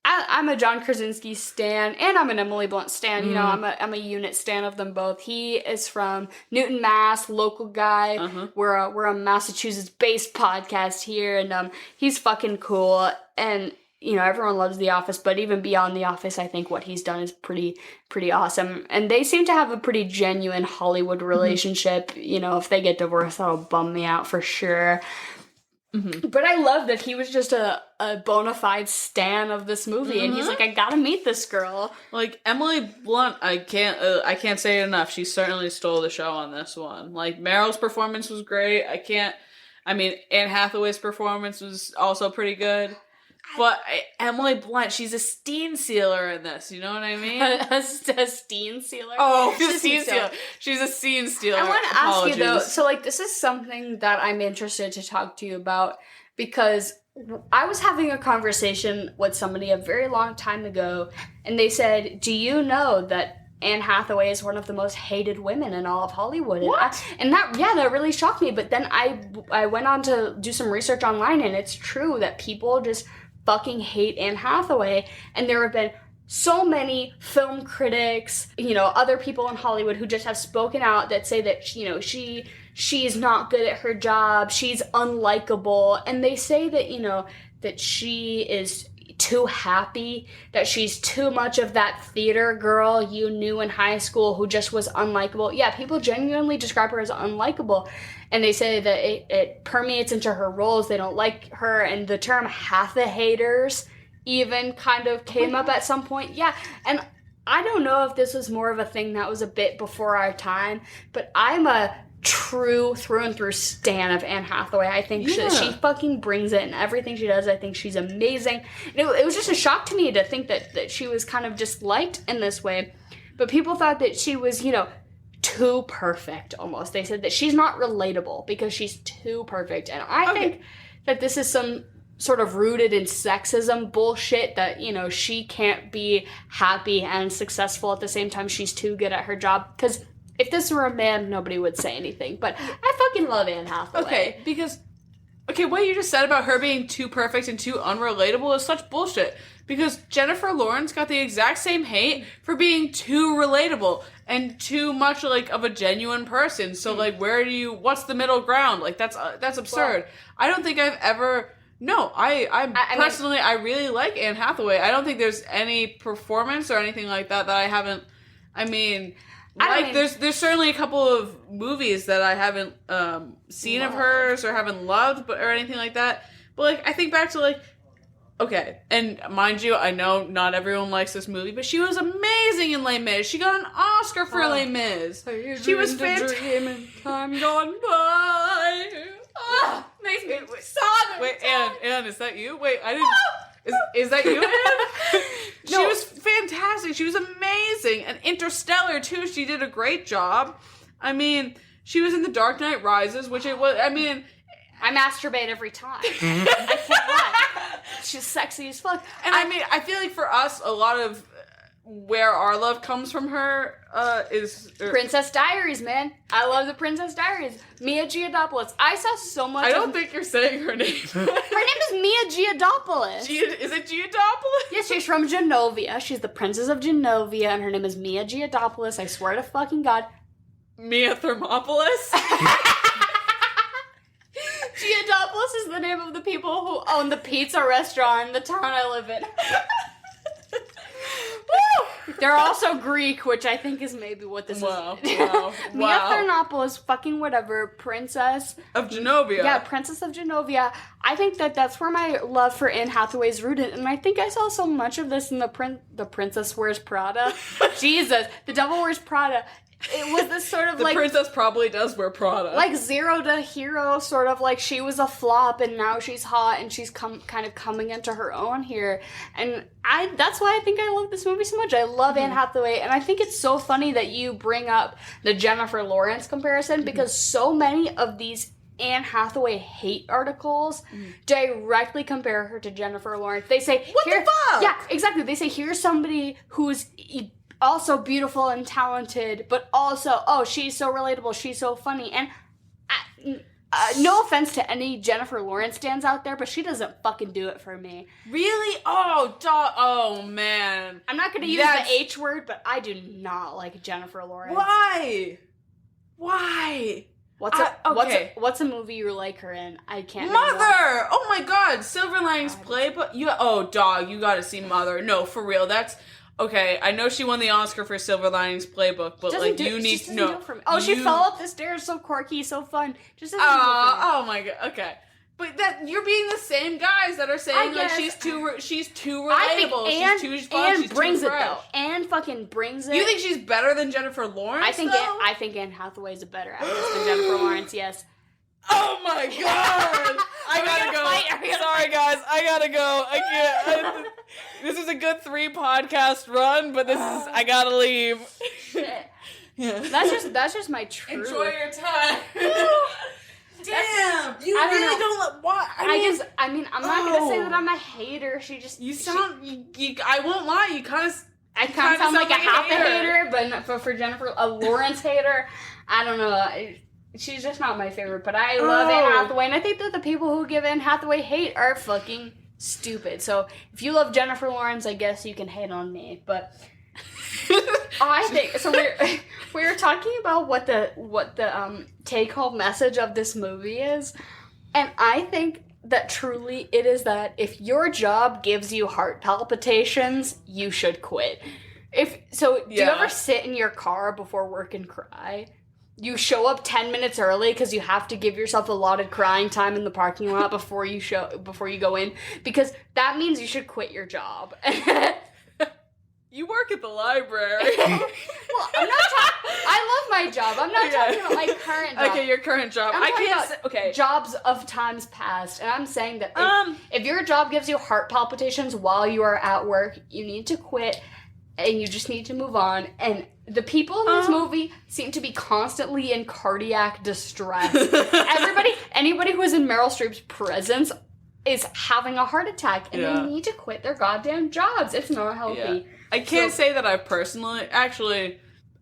I'm a John Krasinski stan, and I'm an Emily Blunt stan. I'm a unit stan of them both. He is from Newton, Mass, local guy. We're a Massachusetts-based podcast here, and he's fucking cool. And everyone loves The Office, but even beyond The Office, I think what he's done is pretty awesome. And they seem to have a pretty genuine Hollywood relationship. If they get divorced, that'll bum me out for sure. But I love that he was just a bona fide stan of this movie, and he's like, I gotta meet this girl. Like, Emily Blunt, I can't say it enough. She certainly stole the show on this one. Like, Meryl's performance was great. I I mean, Anne Hathaway's performance was also pretty good. But Emily Blunt, she's a scene sealer in this. You know what I mean? A scene sealer? Oh, she's a scene stealer. She's a scene stealer. I want to ask you, though, so, like, this is something that I'm interested to talk to you about, because I was having a conversation with somebody a very long time ago, and they said, do you know that Anne Hathaway is one of the most hated women in all of Hollywood? What? That really shocked me. But then I went on to do some research online, and it's true that people just fucking hate Anne Hathaway. And there have been so many film critics, other people in Hollywood who just have spoken out that say that, she's not good at her job, she's unlikable, and they say that, that she is too happy, that she's too much of that theater girl you knew in high school who just was unlikable. Yeah, people genuinely describe her as unlikable, and they say that it permeates into her roles. They don't like her, and the term hatha-haters even kind of came up at some point. Yeah, and I don't know if this was more of a thing that was a bit before our time, but I'm a true through and through stan of Anne Hathaway. I think she fucking brings it in everything she does. I think she's amazing. It was just a shock to me to think that she was kind of disliked in this way. But people thought that she was, too perfect almost. They said that she's not relatable because she's too perfect. And I think that this is some sort of rooted in sexism bullshit that, she can't be happy and successful at the same time. She's too good at her job. Because if this were a man, nobody would say anything. But I fucking love Anne Hathaway. Okay, because... Okay, what you just said about her being too perfect and too unrelatable is such bullshit. Because Jennifer Lawrence got the exact same hate for being too relatable and too much, of a genuine person. So, what's the middle ground? That's absurd. Well, I don't think I've ever... No, I personally, I really like Anne Hathaway. I don't think there's any performance or anything like that I haven't... there's certainly a couple of movies that I haven't seen of hers or haven't loved, or anything like that. But I think back to okay, and mind you, I know not everyone likes this movie, but she was amazing in Les Mis. She got an Oscar for Les Mis. She was fantastic. Time gone by. Makes me sob. Wait, Anne, is that you? Wait, I didn't. Is that you, Anne? She was fantastic. She was amazing. And Interstellar, too. She did a great job. I mean, she was in The Dark Knight Rises, which it was... I mean... I masturbate every time. I can't lie. She's sexy as fuck. And I feel like for us, a lot of where our love comes from her is... Princess Diaries, man. I love the Princess Diaries. Mia Giodopoulos. I saw so much I don't think you're saying her name. Her name is Mia Giodopoulos. Is it Giodopoulos? Yes, she's from Genovia. She's the Princess of Genovia, and her name is Mia Giodopoulos. I swear to fucking God. Mia Thermopolis? Giodopoulos is the name of the people who own the pizza restaurant in the town I live in. They're also Greek, which I think is maybe what this is. Wow. Mia Thermopolis, fucking whatever, Princess of Genovia. Yeah, Princess of Genovia. I think that's where my love for Anne Hathaway is rooted, and I think I saw so much of this in the Princess Wears Prada. Jesus, The Devil Wears Prada. It was this sort of the princess probably does wear Prada. Zero to hero, sort of she was a flop and now she's hot and she's kind of coming into her own here. And that's why I think I love this movie so much. I love Anne Hathaway, and I think it's so funny that you bring up the Jennifer Lawrence comparison, because so many of these Anne Hathaway hate articles directly compare her to Jennifer Lawrence. They say, what the fuck? Yeah, exactly. They say, here's somebody who's also beautiful and talented, but also, she's so relatable, she's so funny. And no offense to any Jennifer Lawrence stands out there, but she doesn't fucking do it for me. Really? Oh, man. I'm not going to use the H word, but I do not like Jennifer Lawrence. Why? What's a movie you like her in? I can't. Mother! Oh my God, Silver Linings Playbook. You gotta see Mother. No, for real, that's... Okay, I know she won the Oscar for Silver Linings Playbook, but you need to know. She fell up the stairs, so quirky, so fun. Just oh my God. Okay, but that you're being the same guys that are saying she's too relatable. I think she's too fun. Anne she's brings too it fresh. though. Anne fucking brings it. You think she's better than Jennifer Lawrence? I think Anne Hathaway is a better actress than Jennifer Lawrence. Yes. Oh my god! I gotta go. Sorry, guys. I gotta go. I can't. This is a good 3 podcast run, but I gotta leave. Shit. Yeah. That's just my truth. Enjoy your time. Damn, you I don't really know. don't let. Why? I'm not gonna say that I'm a hater. You sound. I won't lie. You kind of. I kind of sound like a half a hater, but for Jennifer, a Lawrence hater. I don't know. She's just not my favorite, but I love Anne Hathaway, and I think that the people who give Anne Hathaway hate are fucking stupid. So if you love Jennifer Lawrence, I guess you can hate on me. But I think so. We were talking about what the take home message of this movie is, and I think that truly it is that if your job gives you heart palpitations, you should quit. Do you ever sit in your car before work and cry? You show up 10 minutes early because you have to give yourself allotted crying time in the parking lot before you go in, because that means you should quit your job. You work at the library. Well, I love my job. I'm not talking about my current job. Okay, your current job. I'm talking about jobs of times past, and I'm saying that if your job gives you heart palpitations while you are at work, you need to quit, and you just need to move on. And the people in this movie seem to be constantly in cardiac distress. Anybody who is in Meryl Streep's presence is having a heart attack, and they need to quit their goddamn jobs. It's not healthy. Yeah. I can't say that I personally, actually,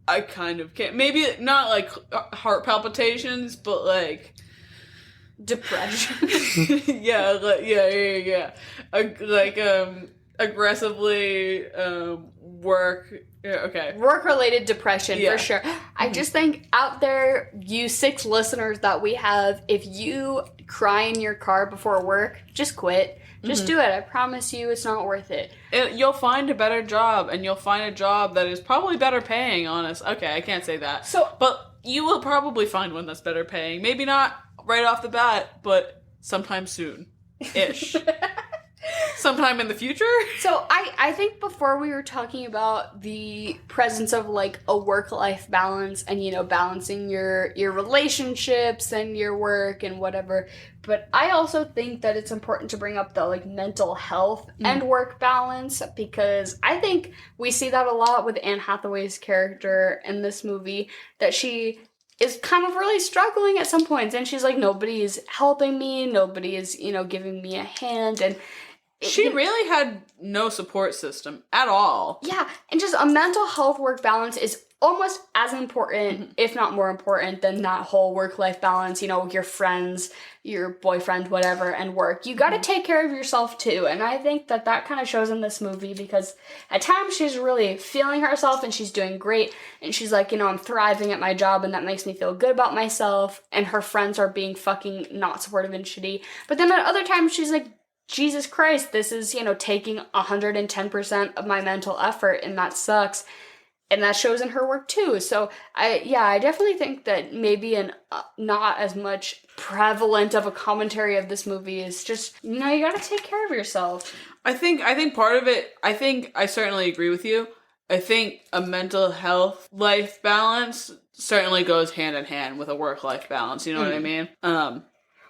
I kind of can't. Maybe not like heart palpitations, but like depression. Yeah. Aggressively work. Yeah, okay. Work-related depression, for sure. I just think out there, you 6 listeners that we have, if you cry in your car before work, just quit. Just do it. I promise you it's not worth it. You'll find a better job, and you'll find a job that is probably better paying, honest. Okay, I can't say that. But you will probably find one that's better paying. Maybe not right off the bat, but sometime soon-ish. Sometime in the future? So I think before we were talking about the presence of like a work-life balance and, you know, balancing your relationships and your work and whatever, but I also think that it's important to bring up the like mental health and work balance, because I think we see that a lot with Anne Hathaway's character in this movie, that she is kind of really struggling at some points, and she's like, nobody is helping me, nobody is, you know, giving me a hand, and she really had no support system at all. Yeah, and just a mental health work balance is almost as important, if not more important, than that whole work-life balance, you know, with your friends, your boyfriend, whatever, and work. You gotta take care of yourself too, and I think that kind of shows in this movie, because at times she's really feeling herself and she's doing great, and she's like, you know, I'm thriving at my job and that makes me feel good about myself, and her friends are being fucking not supportive and shitty. But then at other times she's like, Jesus Christ, this is, you know, taking 110% of my mental effort, and that sucks. And that shows in her work too. So I definitely think that maybe not as much prevalent of a commentary of this movie is just, you know, you gotta take care of yourself. I think part of it, I certainly agree with you. I think a mental health life balance certainly goes hand in hand with a work-life balance, you know what I mean?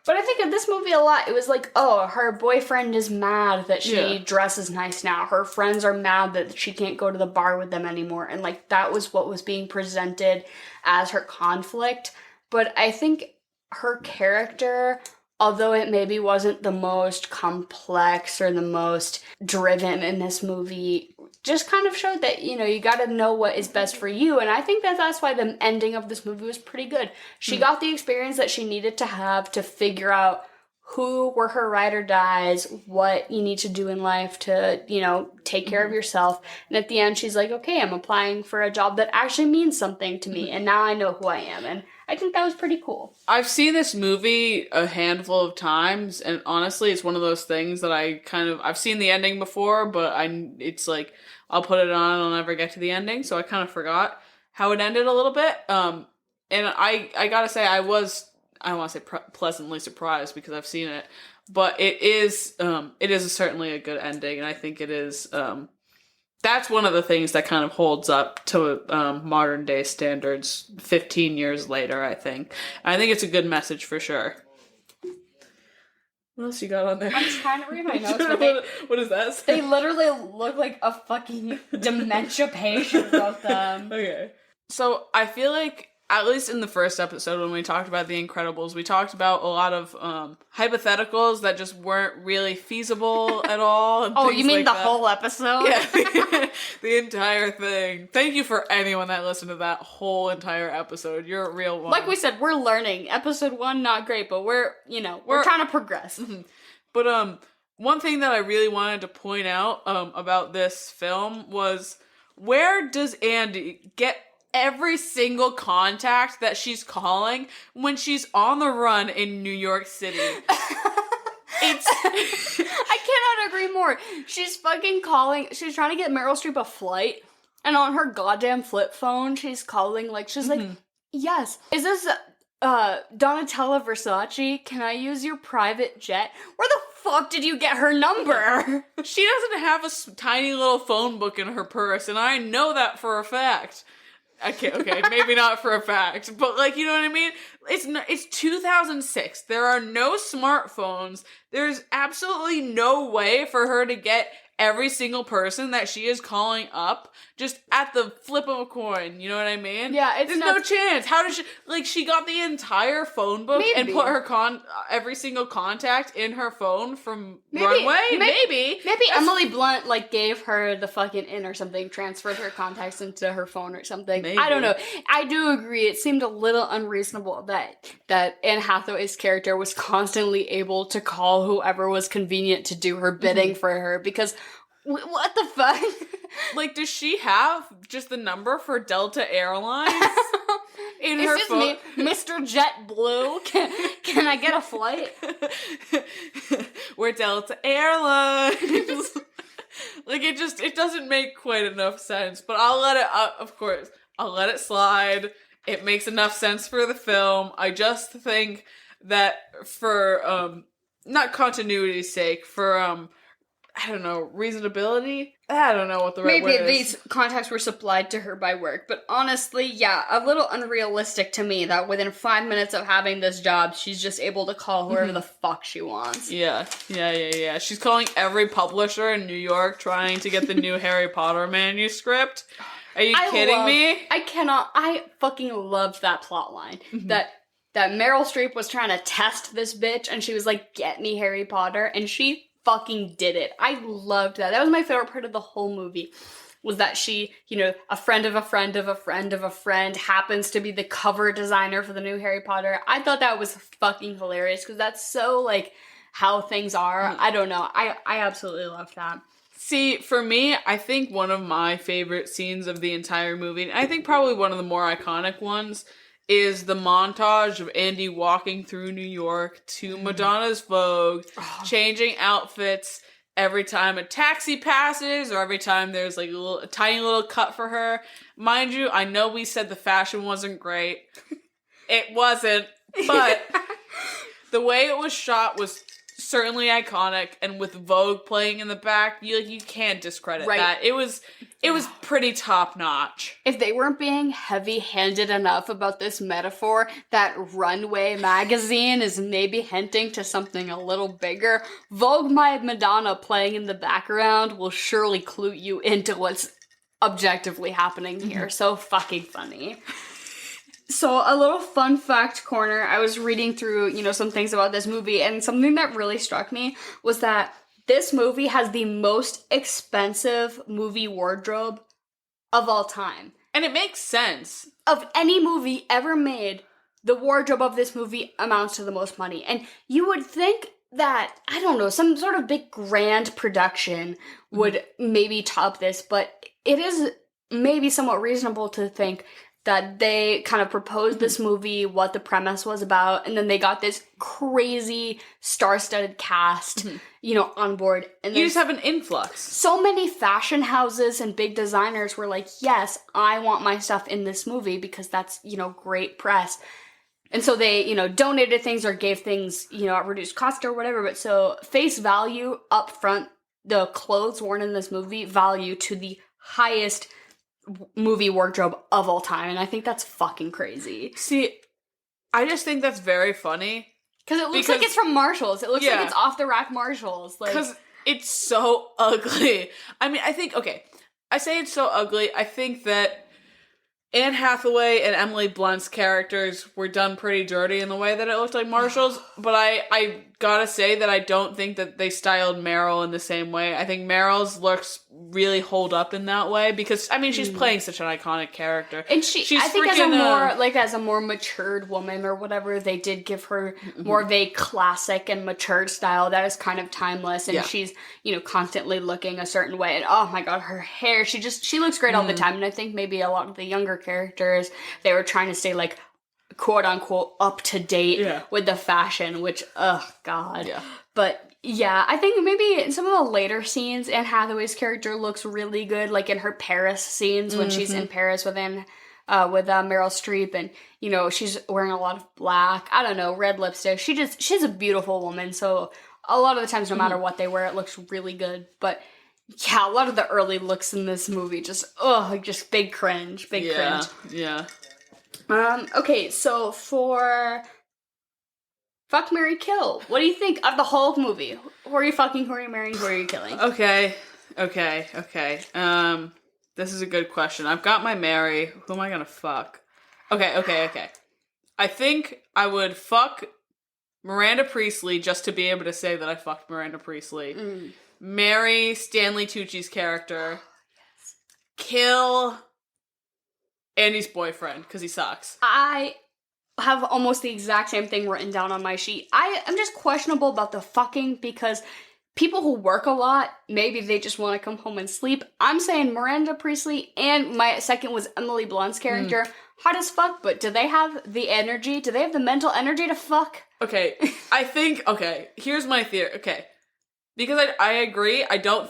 But I think in this movie a lot, it was like, oh, her boyfriend is mad that she dresses nice now. Her friends are mad that she can't go to the bar with them anymore. And, like, that was what was being presented as her conflict. But I think her character, although it maybe wasn't the most complex or the most driven in this movie, just kind of showed that, you know, you gotta know what is best for you. And I think that that's why the ending of this movie was pretty good. She got the experience that she needed to have to figure out who were her ride or dies, what you need to do in life to, you know, take care of yourself. And at the end, she's like, okay, I'm applying for a job that actually means something to me. And now I know who I am. And I think that was pretty cool. I've seen this movie a handful of times, and honestly, it's one of those things that I've seen the ending before, but it's like, I'll put it on and I'll never get to the ending, so I kind of forgot how it ended a little bit. And I gotta say, I don't want to say pleasantly surprised because I've seen it, but it is certainly a good ending, and I think it is that's one of the things that kind of holds up to modern day standards 15 years later, I think. I think it's a good message for sure. What else you got on there? I'm trying to read my notes, but what does that say? They literally look like a fucking dementia patient wrote them. Okay. So I feel like, at least in the first episode when we talked about The Incredibles, we talked about a lot of hypotheticals that just weren't really feasible at all. And Oh, you mean like the that. whole episode? Yeah, the entire thing. Thank you for anyone that listened to that whole entire episode. You're a real one. Like we said, we're learning. Episode 1, not great, but we're trying to progress. But one thing that I really wanted to point out about this film was, where does Andy get every single contact that she's calling when she's on the run in New York City? I cannot agree more. She's fucking calling. She's trying to get Meryl Streep a flight, and on her goddamn flip phone, she's calling she's like, yes, is this Donatella Versace? Can I use your private jet? Where the fuck did you get her number? She doesn't have a tiny little phone book in her purse, and I know that for a fact. Okay, maybe not for a fact, but you know what I mean? It's 2006. There are no smartphones. There's absolutely no way for her to get every single person that she is calling up just at the flip of a coin. You know what I mean? Yeah, there's no chance. How does she, she got the entire phone book and put her every single contact in her phone from Runway? Maybe Emily Blunt gave her the fucking in or something, transferred her contacts into her phone or something. Maybe. I don't know. I do agree. It seemed a little unreasonable that Anne Hathaway's character was constantly able to call whoever was convenient to do her bidding for her, because what the fuck? Does she have just the number for Delta Airlines in her phone? Me, Mr. JetBlue. Can I get a flight? We're Delta Airlines. It doesn't make quite enough sense, but I'll let it, of course, I'll let it slide. It makes enough sense for the film. I just think that for, not continuity's sake, for, I don't know, reasonability? I don't know what the right word is. Maybe these contacts were supplied to her by work, but honestly, yeah, a little unrealistic to me that within 5 minutes of having this job, she's just able to call whoever the fuck she wants. Yeah. She's calling every publisher in New York trying to get the new Harry Potter manuscript. Are you kidding me? I fucking loved that plot line. That Meryl Streep was trying to test this bitch, and she was like, get me Harry Potter, and she fucking did it. I loved that. That was my favorite part of the whole movie, was that she, a friend of a friend of a friend of a friend happens to be the cover designer for the new Harry Potter. I thought that was fucking hilarious, because that's so, how things are. I don't know. I absolutely love that. See, for me, I think one of my favorite scenes of the entire movie, and I think probably one of the more iconic ones, is the montage of Andy walking through New York to Madonna's Vogue, changing outfits every time a taxi passes, or every time there's a tiny little cut for her. Mind you, I know we said the fashion wasn't great. It wasn't, but the way it was shot was certainly iconic, and with Vogue playing in the back, you can't discredit that. It was pretty top notch. If they weren't being heavy-handed enough about this metaphor that Runway magazine is maybe hinting to something a little bigger, Vogue My Madonna playing in the background will surely clue you into what's objectively happening here. So fucking funny. So, a little fun fact corner, I was reading through, some things about this movie, and something that really struck me was that this movie has the most expensive movie wardrobe of all time. And it makes sense. Of any movie ever made, the wardrobe of this movie amounts to the most money. And you would think that, I don't know, some sort of big grand production would maybe top this, but it is maybe somewhat reasonable to think that they kind of proposed this movie, what the premise was about, and then they got this crazy star-studded cast, on board. And you just have an influx. So many fashion houses and big designers were like, yes, I want my stuff in this movie because that's, great press. And so they, donated things or gave things, at reduced cost or whatever. But so face value up front, the clothes worn in this movie value to the highest movie wardrobe of all time, and I think that's fucking crazy. See, I just think that's very funny. Because it looks like it's from Marshalls. It looks like it's off-the-rack Marshalls. Because it's so ugly. I mean, I think, okay, I say it's so ugly. I think that Anne Hathaway and Emily Blunt's characters were done pretty dirty in the way that it looked like Marshalls, but I gotta say that I don't think that they styled Meryl in the same way. I think Meryl's looks really hold up in that way because, I mean, she's playing such an iconic character. And she's I think as a more matured woman or whatever, they did give her more of a classic and matured style that is kind of timeless, and she's, constantly looking a certain way, and oh my god, her hair, she looks great all the time, and I think maybe a lot of the younger characters, they were trying to stay like quote unquote up to date with the fashion, which oh god. But yeah, I think maybe in some of the later scenes, Anne Hathaway's character looks really good, like in her Paris scenes when she's in Paris with Meryl Streep, and she's wearing a lot of black, I don't know, red lipstick. She's a beautiful woman, so a lot of the times, no matter what they wear, it looks really good. But yeah, a lot of the early looks in this movie just big cringe, cringe. Yeah. Okay, so for Fuck, Marry, Kill, what do you think of the whole movie? Who are you fucking, who are you marrying, who are you killing? Okay. This is a good question. I've got my marry. Who am I gonna fuck? Okay. I think I would fuck Miranda Priestley just to be able to say that I fucked Miranda Priestley. Marry Stanley Tucci's character. Kill Andy's boyfriend, because he sucks. I have almost the exact same thing written down on my sheet. I'm just questionable about the fucking, because people who work a lot, maybe they just want to come home and sleep. I'm saying Miranda Priestley, and my second was Emily Blunt's character. Hot as fuck, but do they have the energy? Do they have the mental energy to fuck? Okay, I think, here's my theory. Okay, because I agree, I don't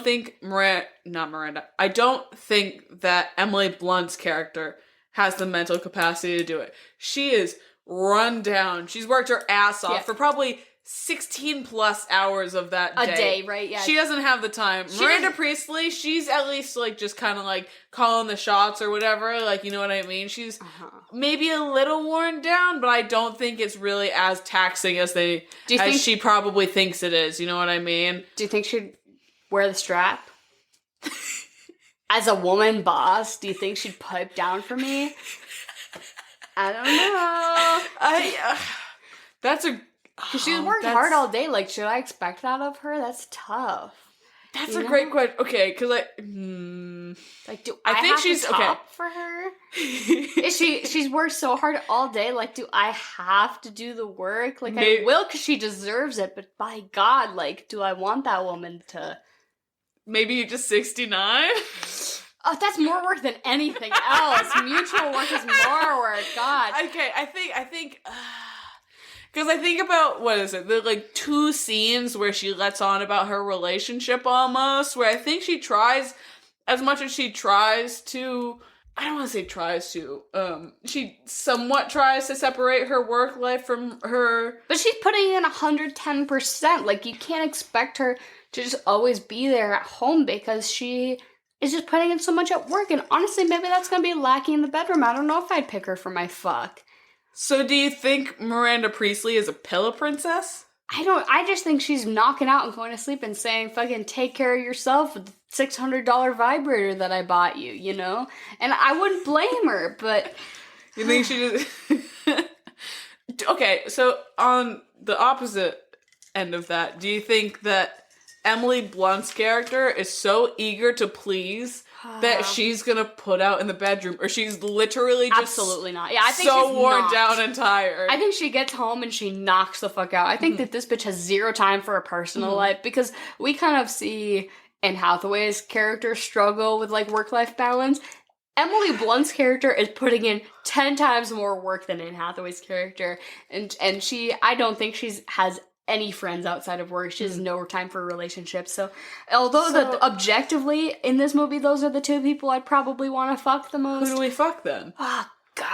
think I don't think that Emily Blunt's character has the mental capacity to do it. She is run down. She's worked her ass off for probably 16 plus hours of that day. A day, right? Yeah. She doesn't have the time. Miranda Priestley, she's at least like just kind of like calling the shots or whatever. Like, you know what I mean? She's maybe a little worn down, but I don't think it's really as taxing as she probably thinks it is. You know what I mean? Do you think she'd wear the strap? As a woman boss, do you think she'd pipe down for me? I don't know. That's a... Because she's worked hard all day. Like, should I expect that of her? That's tough. That's a great question. Okay, because like, do I think she's top for her? Is she's worked so hard all day? Like, do I have to do the work? Like, I will because she deserves it. But by God, like, do I want that woman to? Maybe you're just 69. Oh, that's more work than anything else. Mutual work is more work. God. Okay, I think. Because I think about, what is it, the, like, 2 scenes where she lets on about her relationship almost, where I think she tries, as much as she tries to, I don't want to say tries to, she somewhat tries to separate her work life from her... But she's putting in 110%. Like, you can't expect her to just always be there at home because she is just putting in so much at work. And honestly, maybe that's going to be lacking in the bedroom. I don't know if I'd pick her for my fuck. So do you think Miranda Priestley is a pillow princess? I just think she's knocking out and going to sleep and saying, fucking take care of yourself with the $600 vibrator that I bought you, you know? And I wouldn't blame her, but... You think she just... Okay, so on the opposite end of that, do you think that Emily Blunt's character is so eager to please that she's gonna put out in the bedroom, or she's literally just absolutely not. Yeah, I think so she's worn down and tired. I think she gets home and she knocks the fuck out. I think that this bitch has zero time for a personal life, because we kind of see Anne Hathaway's character struggle with like work-life balance. Emily Blunt's character is putting in 10 times more work than Anne Hathaway's character, and I don't think has any friends outside of work. She has no time for relationships. So although objectively in this movie those are the 2 people I'd probably want to fuck the most. Who do we fuck then? Oh God,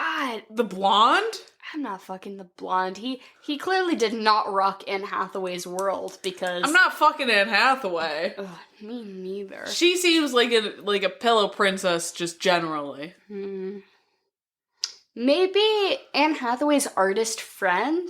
The blonde? I'm not fucking the blonde. He clearly did not rock Anne Hathaway's world because I'm not fucking Anne Hathaway. Ugh, me neither. She seems like a pillow princess just generally. Maybe Anne Hathaway's artist friend?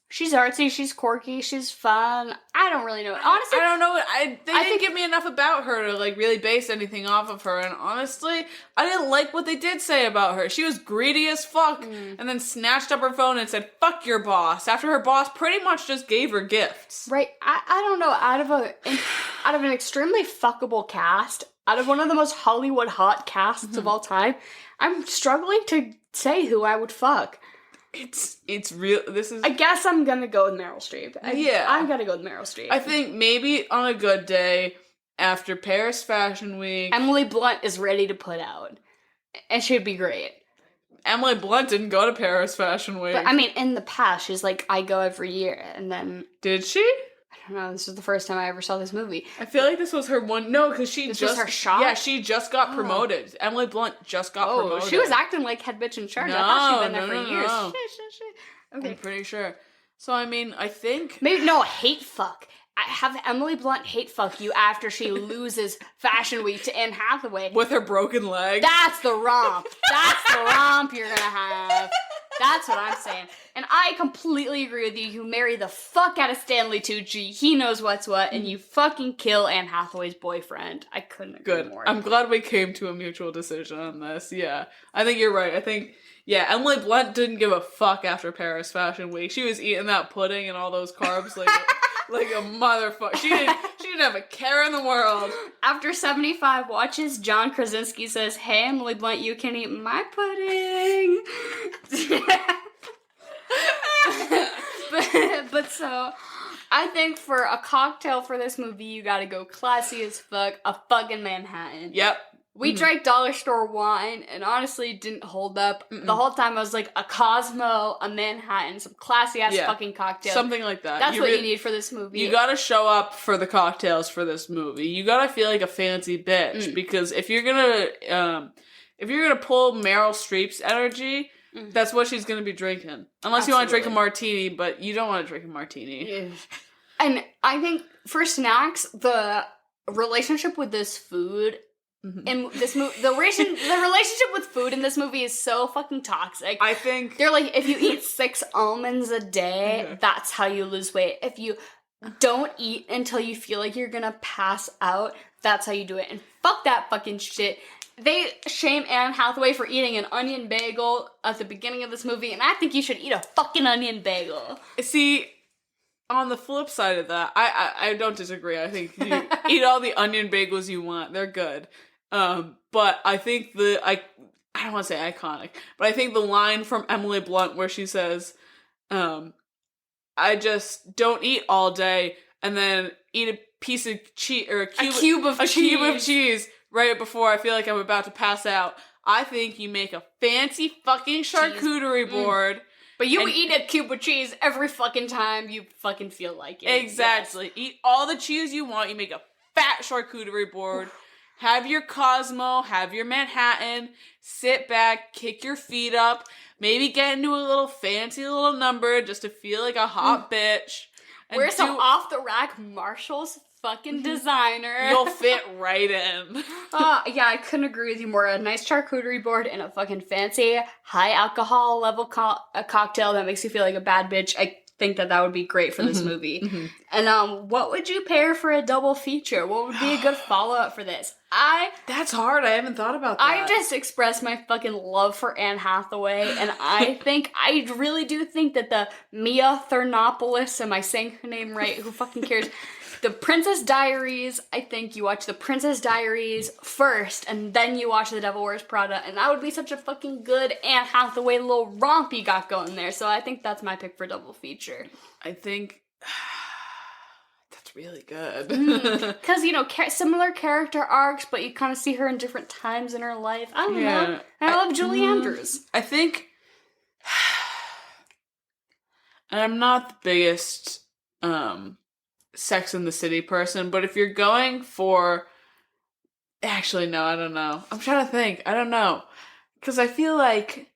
She's artsy, she's quirky, she's fun. I don't really know. Honestly, I don't know. They didn't give me enough about her to like really base anything off of her. And honestly, I didn't like what they did say about her. She was greedy as fuck, and then snatched up her phone and said, "Fuck your boss." After her boss pretty much just gave her gifts. Right? I don't know. Out of an extremely fuckable cast, out of one of the most Hollywood hot casts of all time, I'm struggling to say who I would fuck. It's real. I guess I'm gonna go with Meryl Streep. I'm gonna go with Meryl Streep. I think maybe on a good day after Paris Fashion Week, Emily Blunt is ready to put out, and she'd be great. Emily Blunt didn't go to Paris Fashion Week. But I mean, in the past, she's like, I go every year, and then did she? I don't know. This was the first time I ever saw this movie. I feel like this was her one. No, because this was her shot. Yeah, she just got promoted. Emily Blunt just got promoted. She was acting like head bitch in charge. I thought she'd been there for years. Shit. Okay. I'm pretty sure. So I mean, I think hate fuck. I have Emily Blunt hate fuck you after she loses Fashion Week to Anne Hathaway with her broken leg. That's the romp. That's the romp you're gonna have. That's what I'm saying. And I completely agree with you. You marry the fuck out of Stanley Tucci. He knows what's what, and you fucking kill Anne Hathaway's boyfriend. I couldn't agree more. I'm glad we came to a mutual decision on this. Yeah. I think you're right. I think, Emily Blunt didn't give a fuck after Paris Fashion Week. She was eating that pudding and all those carbs like a motherfucker. She didn't have a care in the world. After 75 watches, John Krasinski says, "Hey, Emily Blunt, you can eat my pudding." but so, I think for a cocktail for this movie, you gotta go classy as fuck, a fucking Manhattan. Yep. We drank dollar store wine, and honestly, didn't hold up. The whole time I was like, a Cosmo, a Manhattan, some classy-ass fucking cocktail. Something like that. That's what you need for this movie. You gotta show up for the cocktails for this movie. You gotta feel like a fancy bitch, because if you're gonna pull Meryl Streep's energy, that's what she's gonna be drinking. Unless you want to drink a martini, but you don't want to drink a martini. Yeah. And I think, for snacks, the relationship with this food... In this movie, the relationship with food in this movie is so fucking toxic. I think they're like, if you eat 6 almonds a day, that's how you lose weight. If you don't eat until you feel like you're gonna pass out, that's how you do it. And fuck that fucking shit. They shame Anne Hathaway for eating an onion bagel at the beginning of this movie, and I think you should eat a fucking onion bagel. See, on the flip side of that, I don't disagree. I think you eat all the onion bagels you want. They're good. But I think I don't want to say iconic, but I think the line from Emily Blunt where she says, I just don't eat all day and then eat a piece of cheese or a cube of cheese right before I feel like I'm about to pass out. I think you make a fancy fucking charcuterie board. But you eat a cube of cheese every fucking time you fucking feel like it. Exactly. Yes. Eat all the cheese you want. You make a fat charcuterie board. Have your Cosmo, have your Manhattan, sit back, kick your feet up, maybe get into a little fancy little number just to feel like a hot bitch. Wear some off-the-rack Marshall's fucking designer. You'll fit right in. I couldn't agree with you more. A nice charcuterie board and a fucking fancy, high alcohol level cocktail that makes you feel like a bad bitch. I think that would be great for this movie. And what would you pair for a double feature? What would be a good follow-up for this? That's hard. I haven't thought about that. I just expressed my fucking love for Anne Hathaway, and I really do think that the Mia Thernopolis, am I saying her name right? Who fucking cares? The Princess Diaries, I think you watch The Princess Diaries first, and then you watch The Devil Wears Prada, and that would be such a fucking good Anne Hathaway little romp you got going there, so I think that's my pick for double feature. I think... that's really good. Because, similar character arcs, but you kind of see her in different times in her life. I don't know. I love Julie Andrews. I think... and I'm not the biggest... Sex and the City person, but if you're going for... Actually, no, I don't know. I'm trying to think. I don't know. Because I feel like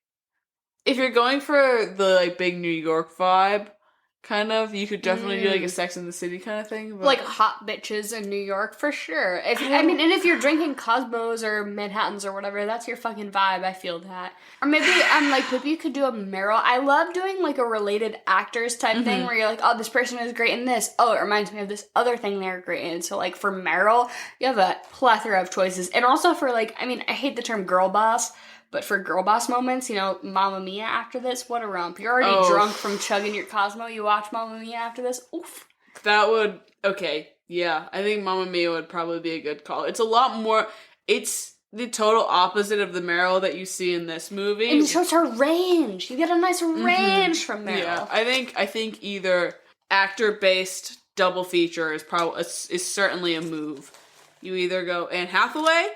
if you're going for the like big New York vibe, kind of, you could definitely do like a Sex and the City kind of thing. But... like hot bitches in New York for sure. And if you're drinking Cosmos or Manhattans or whatever, that's your fucking vibe. I feel that. Or maybe maybe you could do a Meryl. I love doing like a related actors type thing where you're like, oh, this person is great in this. Oh, it reminds me of this other thing they're great in. So like for Meryl, you have a plethora of choices. And also for like, I hate the term girl boss. But for girl boss moments, Mamma Mia after this, what a romp. You're already drunk from chugging your Cosmo. You watch Mamma Mia after this, oof. That would, okay, yeah. I think Mamma Mia would probably be a good call. It's a lot more, it's the total opposite of the Meryl that you see in this movie. And it shows her range. You get a nice range from Meryl. Yeah, I think either actor-based double feature is certainly a move. You either go Anne Hathaway,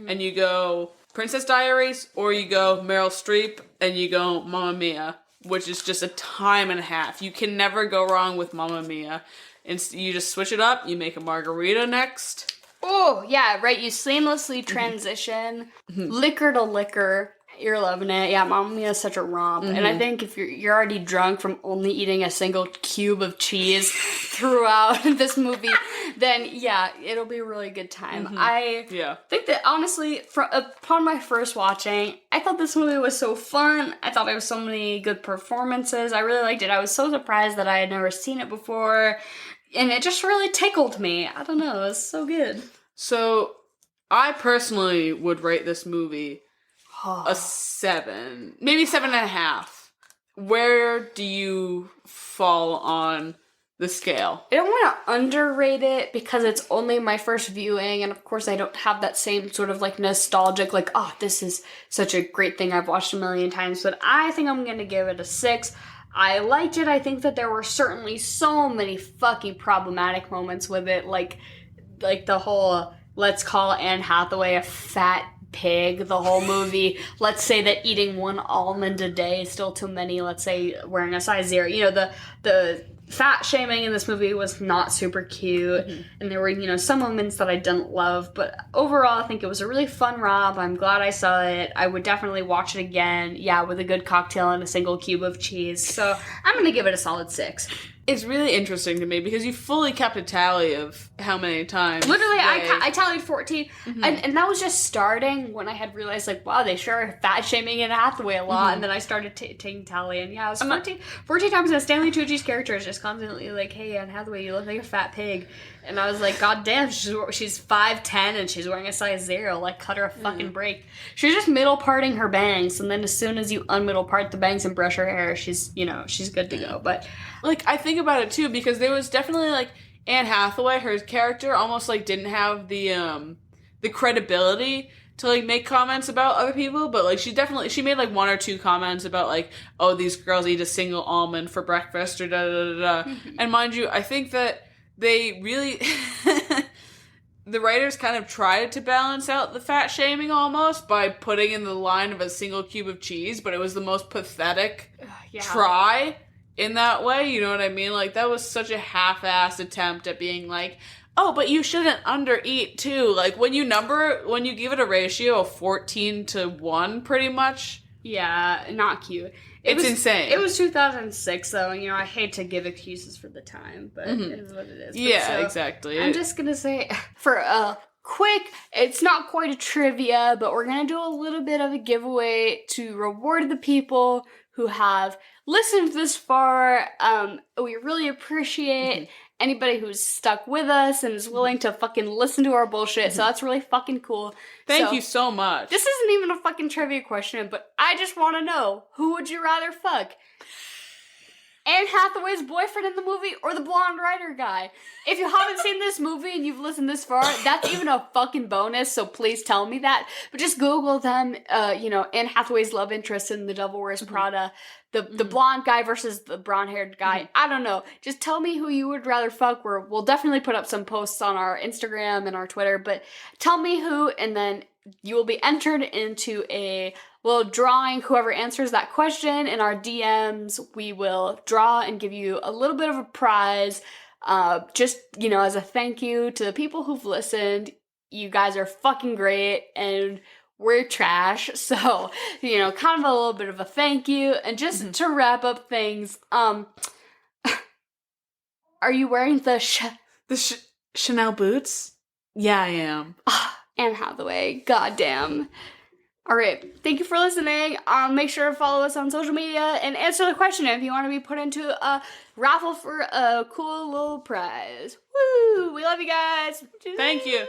and you go... Princess Diaries, or you go Meryl Streep and you go Mamma Mia, which is just a time and a half. You can never go wrong with Mamma Mia. And you just switch it up, you make a margarita next. Oh, yeah, right. You seamlessly transition liquor to liquor. You're loving it. Yeah, Mamma Mia is such a romp. And I think if you're already drunk from only eating a single cube of cheese throughout this movie, then yeah, it'll be a really good time. I think that honestly, upon my first watching, I thought this movie was so fun. I thought there was so many good performances. I really liked it. I was so surprised that I had never seen it before. And it just really tickled me. I don't know. It was so good. So, I personally would rate this movie a 7, maybe 7.5. Where do you fall on the scale? I don't want to underrate it because it's only my first viewing, and of course I don't have that same sort of like nostalgic, like, oh, this is such a great thing I've watched a million times, but I think I'm going to give it a 6. I liked it. I think that there were certainly so many fucking problematic moments with it, like the whole, let's call Anne Hathaway a fat pig the whole movie. Let's say that eating one almond a day is still too many. Let's say wearing a size 0. The fat shaming in this movie was not super cute, and there were some moments that I didn't love, but overall I think it was a really fun romp. I'm glad I saw it. I would definitely watch it again, with a good cocktail and a single cube of cheese. So I'm gonna give it a solid 6. It's really interesting to me because you fully kept a tally of how many times. Literally, I tallied 14, and that was just starting when I had realized, like, wow, they sure are fat shaming Anne Hathaway a lot, and then I started taking tally, and yeah, it was 14 times, and Stanley Tucci's character is just constantly like, hey, Anne Hathaway, you look like a fat pig, and I was like, god damn, she's 5'10", and she's wearing a size 0, like, cut her a fucking break. She's just middle parting her bangs, and then as soon as you unmiddle part the bangs and brush her hair, she's good to go, but... Like, I think about it, too, because there was definitely, like, Anne Hathaway, her character almost, like, didn't have the credibility to, like, make comments about other people, but, like, she made, like, 1 or 2 comments about, like, oh, these girls eat a single almond for breakfast, or da-da-da-da. And mind you, I think that they really... the writers kind of tried to balance out the fat shaming almost by putting in the line of a single cube of cheese, but it was the most pathetic try in that way, you know what I mean? Like, that was such a half-assed attempt at being like, oh, but you shouldn't undereat, too. Like, when you give it a ratio of 14-1, pretty much. Yeah, not cute. It's insane. It was 2006, though, and, I hate to give excuses for the time, but it is what it is. But yeah, exactly. I'm just gonna say, for a quick, it's not quite a trivia, but we're gonna do a little bit of a giveaway to reward the people who have listened this far. We really appreciate anybody who's stuck with us and is willing to fucking listen to our bullshit, so that's really fucking cool. Thank you so much. This isn't even a fucking trivia question, but I just want to know, who would you rather fuck? Anne Hathaway's boyfriend in the movie or the blonde writer guy? If you haven't seen this movie and you've listened this far, that's even a fucking bonus, so please tell me that. But just Google them, Anne Hathaway's love interest in The Devil Wears Prada, the blonde guy versus the brown-haired guy. I don't know. Just tell me who you would rather fuck. We'll definitely put up some posts on our Instagram and our Twitter, but tell me who, and then you will be entered into a little drawing. Whoever answers that question in our DMs, we will draw and give you a little bit of a prize. Just, as a thank you to the people who've listened. You guys are fucking great, and we're trash. So, you know, kind of a little bit of a thank you. And just to wrap up things, are you wearing the Chanel boots? Yeah, I am. Anne Hathaway, goddamn. All right, thank you for listening. Make sure to follow us on social media and answer the question if you want to be put into a raffle for a cool little prize. Woo! We love you guys. Thank you.